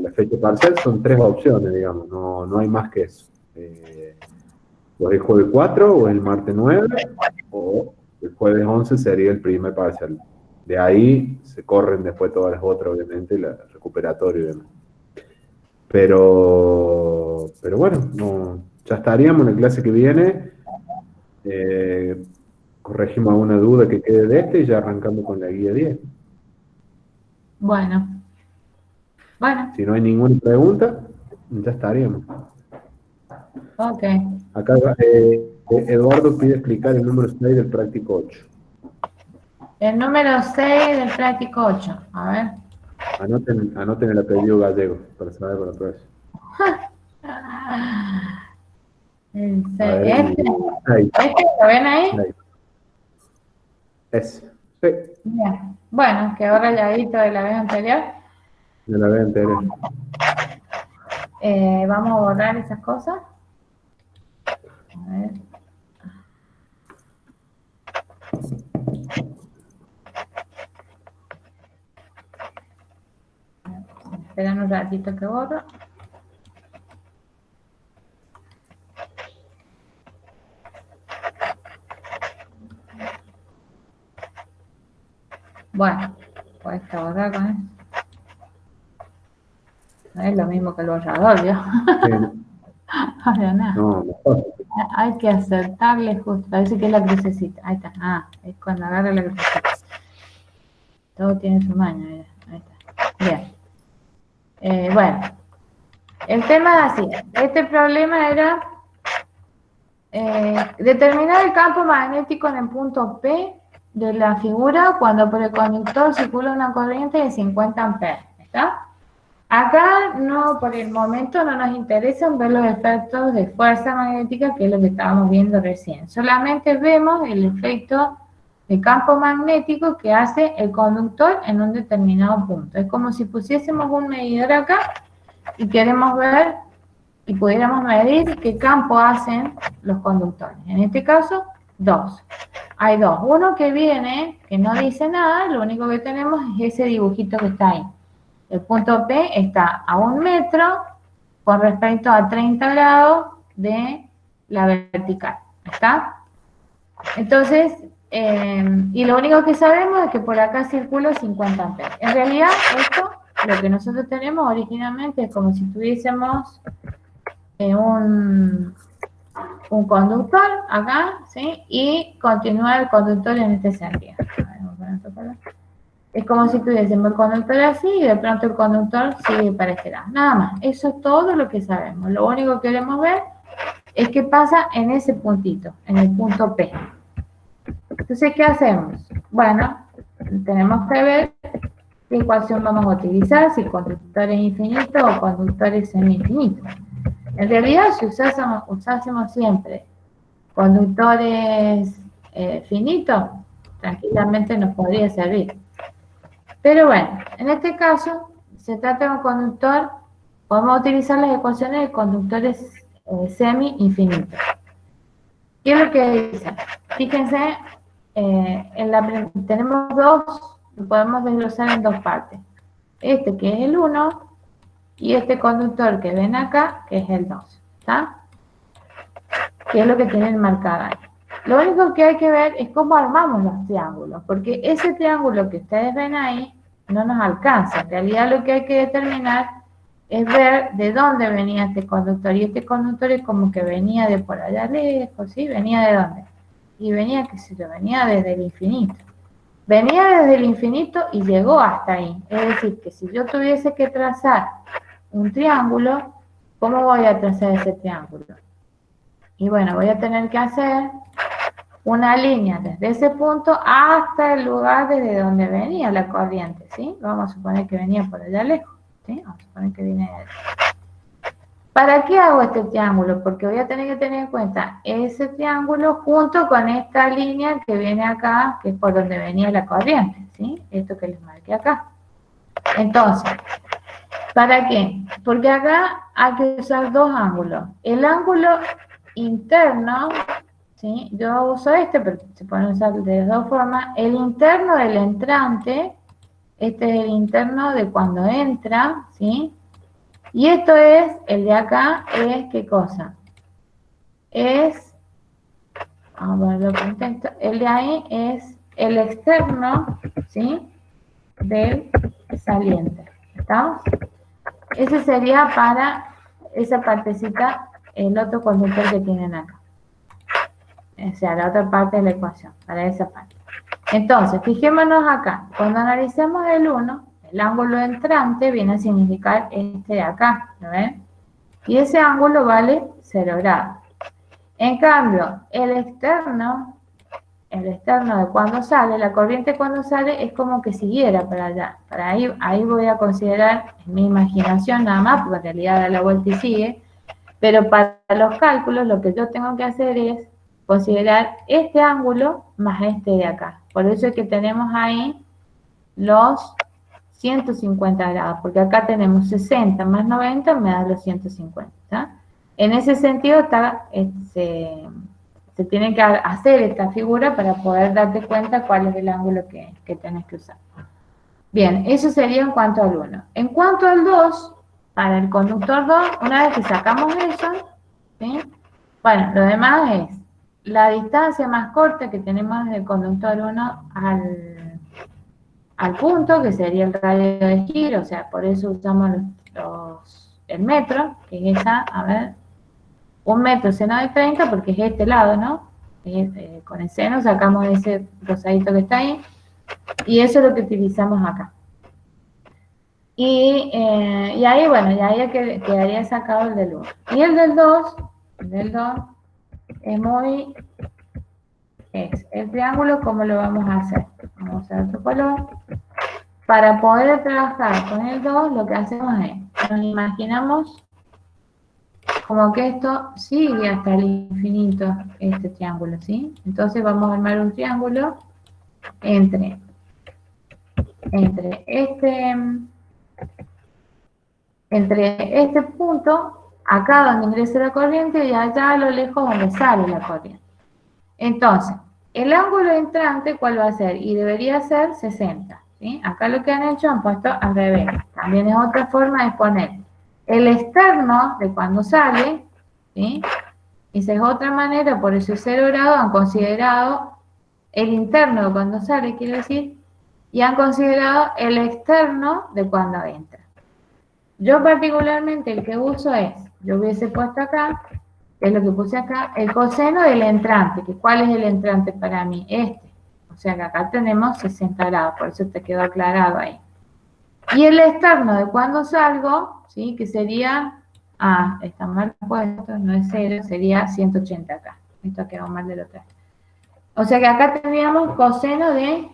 La fecha parcial son 3 opciones, digamos, no hay más que eso. O el jueves 4, o el martes 9, o el jueves 11 sería el primer parcial. De ahí se corren después todas las otras, obviamente, la recuperatoria y demás. Pero bueno, ya estaríamos en la clase que viene. Corregimos alguna duda que quede de este y ya arrancamos con la guía 10. Bueno. Si no hay ninguna pregunta, ya estaríamos. Ok. Acá Eduardo pide explicar el número 6 del práctico 8. El número 6 del práctico 8. A ver. Anoten el apellido gallego para saber para la próxima. El 6. ¿Este lo ven ahí? Ese. Sí. Bien. Bueno, quedó rayadito de la vez anterior. De la vez anterior. Vamos a borrar esas cosas. A ver. Esperan un ratito que borro. Bueno, pues esta borrar con esto. No es lo mismo que el borrador, ¿yo? Sí. Ahora nada. No, mejor. Hay que acertarle justo. Parece que es la crucecita. Ahí está. Es cuando agarra la crucecita. Todo tiene su maña. Ahí está. Bien. Bueno, el tema es así. Este problema era determinar el campo magnético en el punto P de la figura cuando por el conductor circula una corriente de 50 amperes. ¿Está? Acá no, por el momento no nos interesan ver los efectos de fuerza magnética, que es lo que estábamos viendo recién. Solamente vemos el efecto de campo magnético que hace el conductor en un determinado punto. Es como si pusiésemos un medidor acá y queremos ver y pudiéramos medir qué campo hacen los conductores. En este caso, dos. Hay dos. Uno que viene, que no dice nada, lo único que tenemos es ese dibujito que está ahí. El punto P está a 1 metro con respecto a 30 grados de la vertical. ¿Está? Entonces, y lo único que sabemos es que por acá circula 50 amperes. En realidad, esto, lo que nosotros tenemos originalmente es como si tuviésemos un conductor acá, ¿sí? Y continúa el conductor en este sentido. Es como si tuviésemos el conductor así y de pronto el conductor sigue para este lado. Nada más, eso es todo lo que sabemos. Lo único que queremos ver es qué pasa en ese puntito, en el punto P. Entonces, ¿qué hacemos? Bueno, tenemos que ver qué ecuación vamos a utilizar, si conductores infinitos o conductores semi-infinitos. En realidad, si usásemos siempre conductores finitos, tranquilamente nos podría servir. Pero bueno, en este caso, se trata de un conductor, podemos utilizar las ecuaciones de conductores semi-infinitos. ¿Qué es lo que dice? Fíjense, tenemos dos, lo podemos desglosar en dos partes. Este que es el 1 y este conductor que ven acá, que es el 2. ¿Está? Que es lo que tienen marcado ahí. Lo único que hay que ver es cómo armamos los triángulos, porque ese triángulo que ustedes ven ahí no nos alcanza. En realidad lo que hay que determinar es ver de dónde venía este conductor. Y este conductor es como que venía de por allá lejos, ¿sí? ¿Venía de dónde? Y venía, qué sé yo, venía desde el infinito. Venía desde el infinito y llegó hasta ahí. Es decir, que si yo tuviese que trazar un triángulo, ¿cómo voy a trazar ese triángulo? Y bueno, voy a tener que hacer una línea desde ese punto hasta el lugar desde donde venía la corriente, ¿sí? Vamos a suponer que venía por allá lejos, ¿sí? Vamos a suponer que viene de allá. ¿Para qué hago este triángulo? Porque voy a tener que tener en cuenta ese triángulo junto con esta línea que viene acá, que es por donde venía la corriente, ¿sí? Esto que les marqué acá. Entonces, ¿para qué? Porque acá hay que usar dos ángulos. El ángulo interno, ¿sí? Yo uso este, pero se pueden usar de dos formas. El interno del entrante, este es el interno de cuando entra, ¿sí? Y esto es, el de acá es, ¿qué cosa? Es, vamos a ver el contexto, el de ahí es el externo, ¿sí? Del saliente. ¿Estamos? Ese sería para esa partecita, el otro conductor que tienen acá. O sea, la otra parte de la ecuación, para esa parte. Entonces, fijémonos acá. Cuando analicemos el 1, el ángulo entrante viene a significar este de acá, ¿lo ven? Y ese ángulo vale 0 grados. En cambio, el externo de cuando sale, la corriente cuando sale es como que siguiera para allá. Para ahí voy a considerar, en mi imaginación nada más, porque en realidad da la vuelta y sigue, pero para los cálculos lo que yo tengo que hacer es considerar este ángulo más este de acá. Por eso es que tenemos ahí los 150 grados, porque acá tenemos 60 más 90 me da los 150. ¿Tá? En ese sentido se tiene que hacer esta figura para poder darte cuenta cuál es el ángulo que tenés que usar. Bien, eso sería en cuanto al 1. En cuanto al 2, para el conductor 2, una vez que sacamos eso, ¿sí? Bueno, lo demás es la distancia más corta que tenemos del conductor 1 al punto, que sería el radio de giro, o sea, por eso usamos el metro, que es esa, a ver, 1 metro seno de 30, porque es este lado, ¿no? Con el seno sacamos ese rosadito que está ahí, y eso es lo que utilizamos acá. Y ahí, bueno, ya quedaría sacado el del 1. Y el del 2 es muy... el triángulo, ¿cómo lo vamos a hacer? Vamos a usar otro color. Para poder trabajar con el 2, lo que hacemos es, nos imaginamos como que esto sigue hasta el infinito, este triángulo, ¿sí? Entonces vamos a armar un triángulo entre este punto, acá donde ingresa la corriente, y allá a lo lejos donde sale la corriente. Entonces, el ángulo entrante, ¿cuál va a ser? Y debería ser 60, ¿sí? Acá lo que han hecho, han puesto al revés. También es otra forma de poner el externo de cuando sale, ¿sí? Esa es otra manera, por eso es 0 grados, han considerado el interno de cuando sale, quiero decir, y han considerado el externo de cuando entra. Yo particularmente el que uso es, yo hubiese puesto acá, es lo que puse acá, el coseno del entrante, que ¿cuál es el entrante para mí? Este. O sea que acá tenemos 60 grados, por eso te quedó aclarado ahí. Y el externo de cuando salgo, ¿sí? Que sería, está mal puesto, no es 0, sería 180 acá. Esto quedó mal del otro. O sea que acá tendríamos coseno de,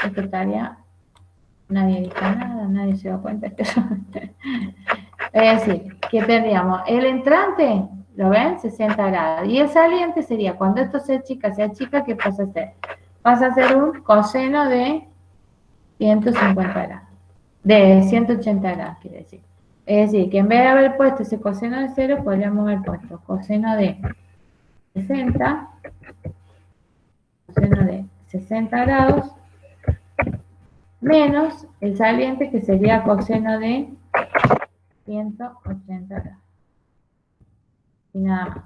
esto estaría, nadie dice nada, nadie se da cuenta. Es decir, que tendríamos el entrante, ¿lo ven? 60 grados. Y el saliente sería, cuando esto se achica, ¿qué pasa a ser? Pasa a ser un coseno de 150 grados. De 180 grados, quiere decir. Es decir, que en vez de haber puesto ese coseno de 0, podríamos haber puesto coseno de 60, coseno de 60 grados, menos el saliente, que sería coseno de 180 grados. Y nada más.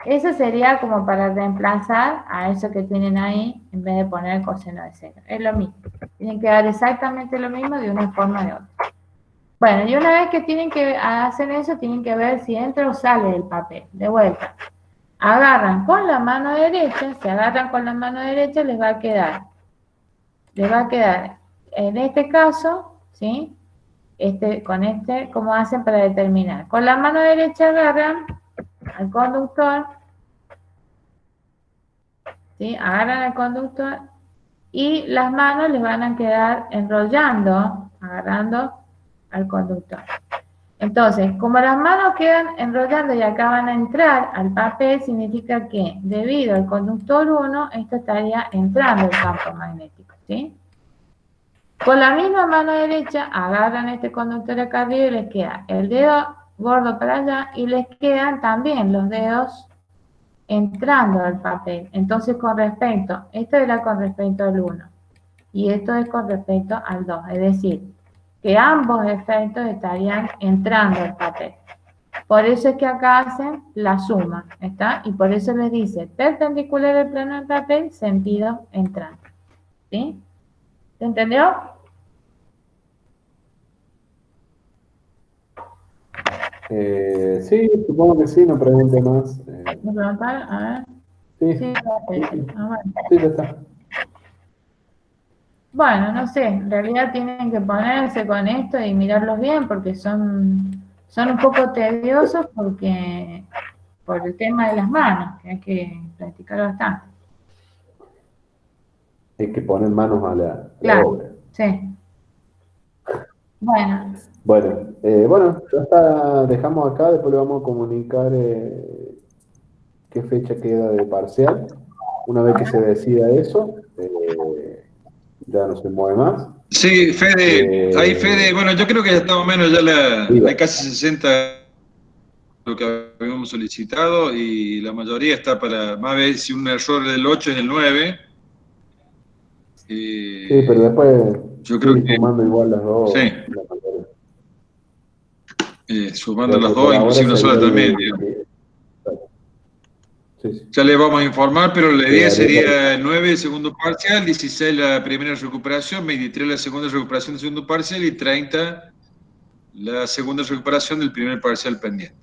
Eso sería como para reemplazar a eso que tienen ahí, en vez de poner el coseno de 0. Es lo mismo. Tienen que dar exactamente lo mismo de una forma o de otra. Bueno, y una vez que tienen que hacer eso, tienen que ver si entra o sale del papel. De vuelta. Agarran con la mano derecha, si agarran con la mano derecha, les va a quedar, en este caso, ¿sí? ¿Cómo hacen para determinar? Con la mano derecha agarran al conductor, ¿sí? Agarran al conductor y las manos les van a quedar enrollando, agarrando al conductor. Entonces, como las manos quedan enrollando y acá van a entrar al papel, significa que debido al conductor 1, esto estaría entrando el campo magnético, ¿sí? Con la misma mano derecha agarran este conductor acá arriba y les queda el dedo gordo para allá y les quedan también los dedos entrando al papel. Entonces, esto era con respecto al 1 y esto es con respecto al 2, es decir, que ambos efectos estarían entrando al papel. Por eso es que acá hacen la suma, ¿está? Y por eso les dice perpendicular al plano del papel, sentido entrante. ¿Sí? ¿Se entendió? Sí, supongo que sí, no pregunte más. ¿Me preguntaron? A ver. Sí, Sí, sí, ya está. Bueno, no sé, en realidad tienen que ponerse con esto y mirarlos bien porque son un poco tediosos por el tema de las manos, que hay que practicar bastante. Hay que poner manos a la Claro, obra. sí. Bueno. Bueno, ya está, dejamos acá, después le vamos a comunicar qué fecha queda de parcial. Una vez que se decida eso, ya no se mueve más. Sí, Fede, bueno, yo creo que ya está más o menos ya hay casi 60 lo que habíamos solicitado y la mayoría está para, más ver si un error del 8 es el 9. Sí, pero después yo creo que sumando igual las dos. Sí. Sumando las dos, por inclusive una sola también. Sí. Ya le vamos a informar, pero la idea sería 9 el segundo parcial, 16 la primera recuperación, 23 la segunda recuperación del segundo parcial y 30 la segunda recuperación del primer parcial pendiente.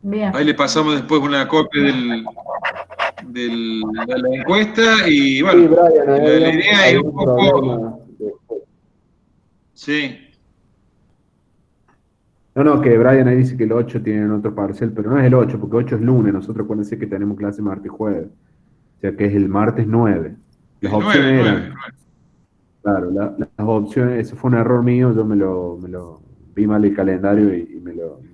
Bien. Ahí le pasamos después una copia de la encuesta y bueno, sí, Brian, la idea es un poco... después. Sí, No, que Brian ahí dice que el 8 tienen otro parcial, pero no es el 8, porque 8 es lunes. Nosotros acuérdense que tenemos clase martes y jueves. O sea que es el martes 9. Las El opciones 9, eran, 9. claro, las opciones, eso fue un error mío, yo me lo vi mal el calendario y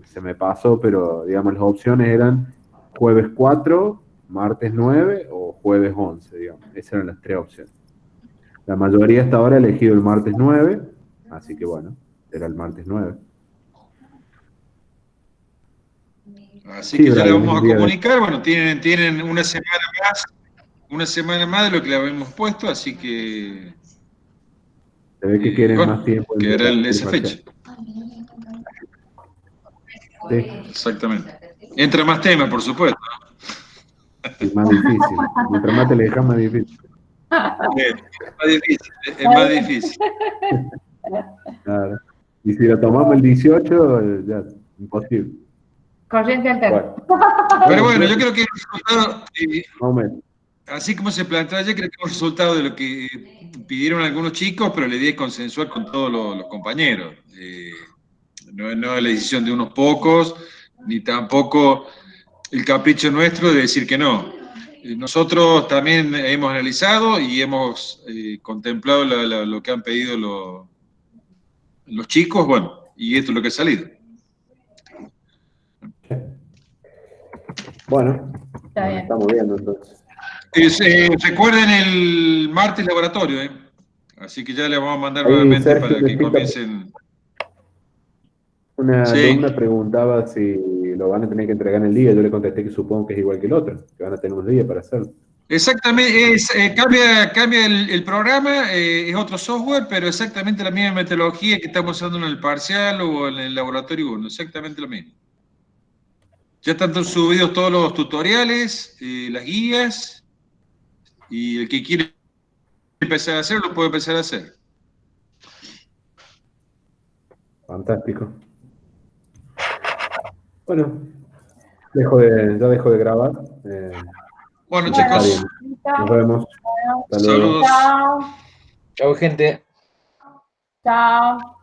se me pasó, pero digamos, las opciones eran jueves 4, martes 9 o jueves 11, digamos. Esas eran las tres opciones. La mayoría hasta ahora ha elegido el martes 9, así que bueno, era el martes 9. Así Sí, que ya le Brian, es vamos el a día de... comunicar. Bueno, tienen una semana más de lo que le habíamos puesto, así que Se ve que quieren más bueno, tiempo quedará el esa fecha. parcial. Sí, Exactamente. Entra más tema, por supuesto. y más difícil. Mientras más te le dejas, más difícil. Es más difícil, es más difícil. Claro. Y si lo tomamos el 18, ya, imposible. Corriente alterna. Bueno, Pero bueno, bueno, yo creo que creo que el resultado, más o menos. así como se planteó ayer, creo que es un resultado de lo que pidieron algunos chicos, pero la idea es consensuar con todos los compañeros. No es la decisión de unos pocos, ni tampoco el capricho nuestro de decir que no. Nosotros también hemos analizado y hemos contemplado lo que han pedido los chicos, bueno, y esto es lo que ha salido. Bueno, Está nos bien. estamos viendo entonces. Recuerden el martes laboratorio, ¿eh? Así que ya les vamos a mandar Ahí nuevamente Sergio para de que Chita, comiencen. una Sí, alumna preguntaba si lo van a tener que entregar en el día. Yo le contesté que supongo que es igual que el otro, que van a tener unos días para hacerlo. exactamente, cambia el programa, es otro software, pero exactamente la misma metodología que estamos usando en el parcial o en el laboratorio 1, exactamente lo mismo. Ya están subidos todos los tutoriales, las guías, y el que quiere empezar a hacer, lo puede empezar a hacer. Fantástico. Bueno, ya dejo de grabar. Bueno, Está chicos, bien. Nos vemos. Hasta luego. saludos. Chao. Chao, gente. Chao.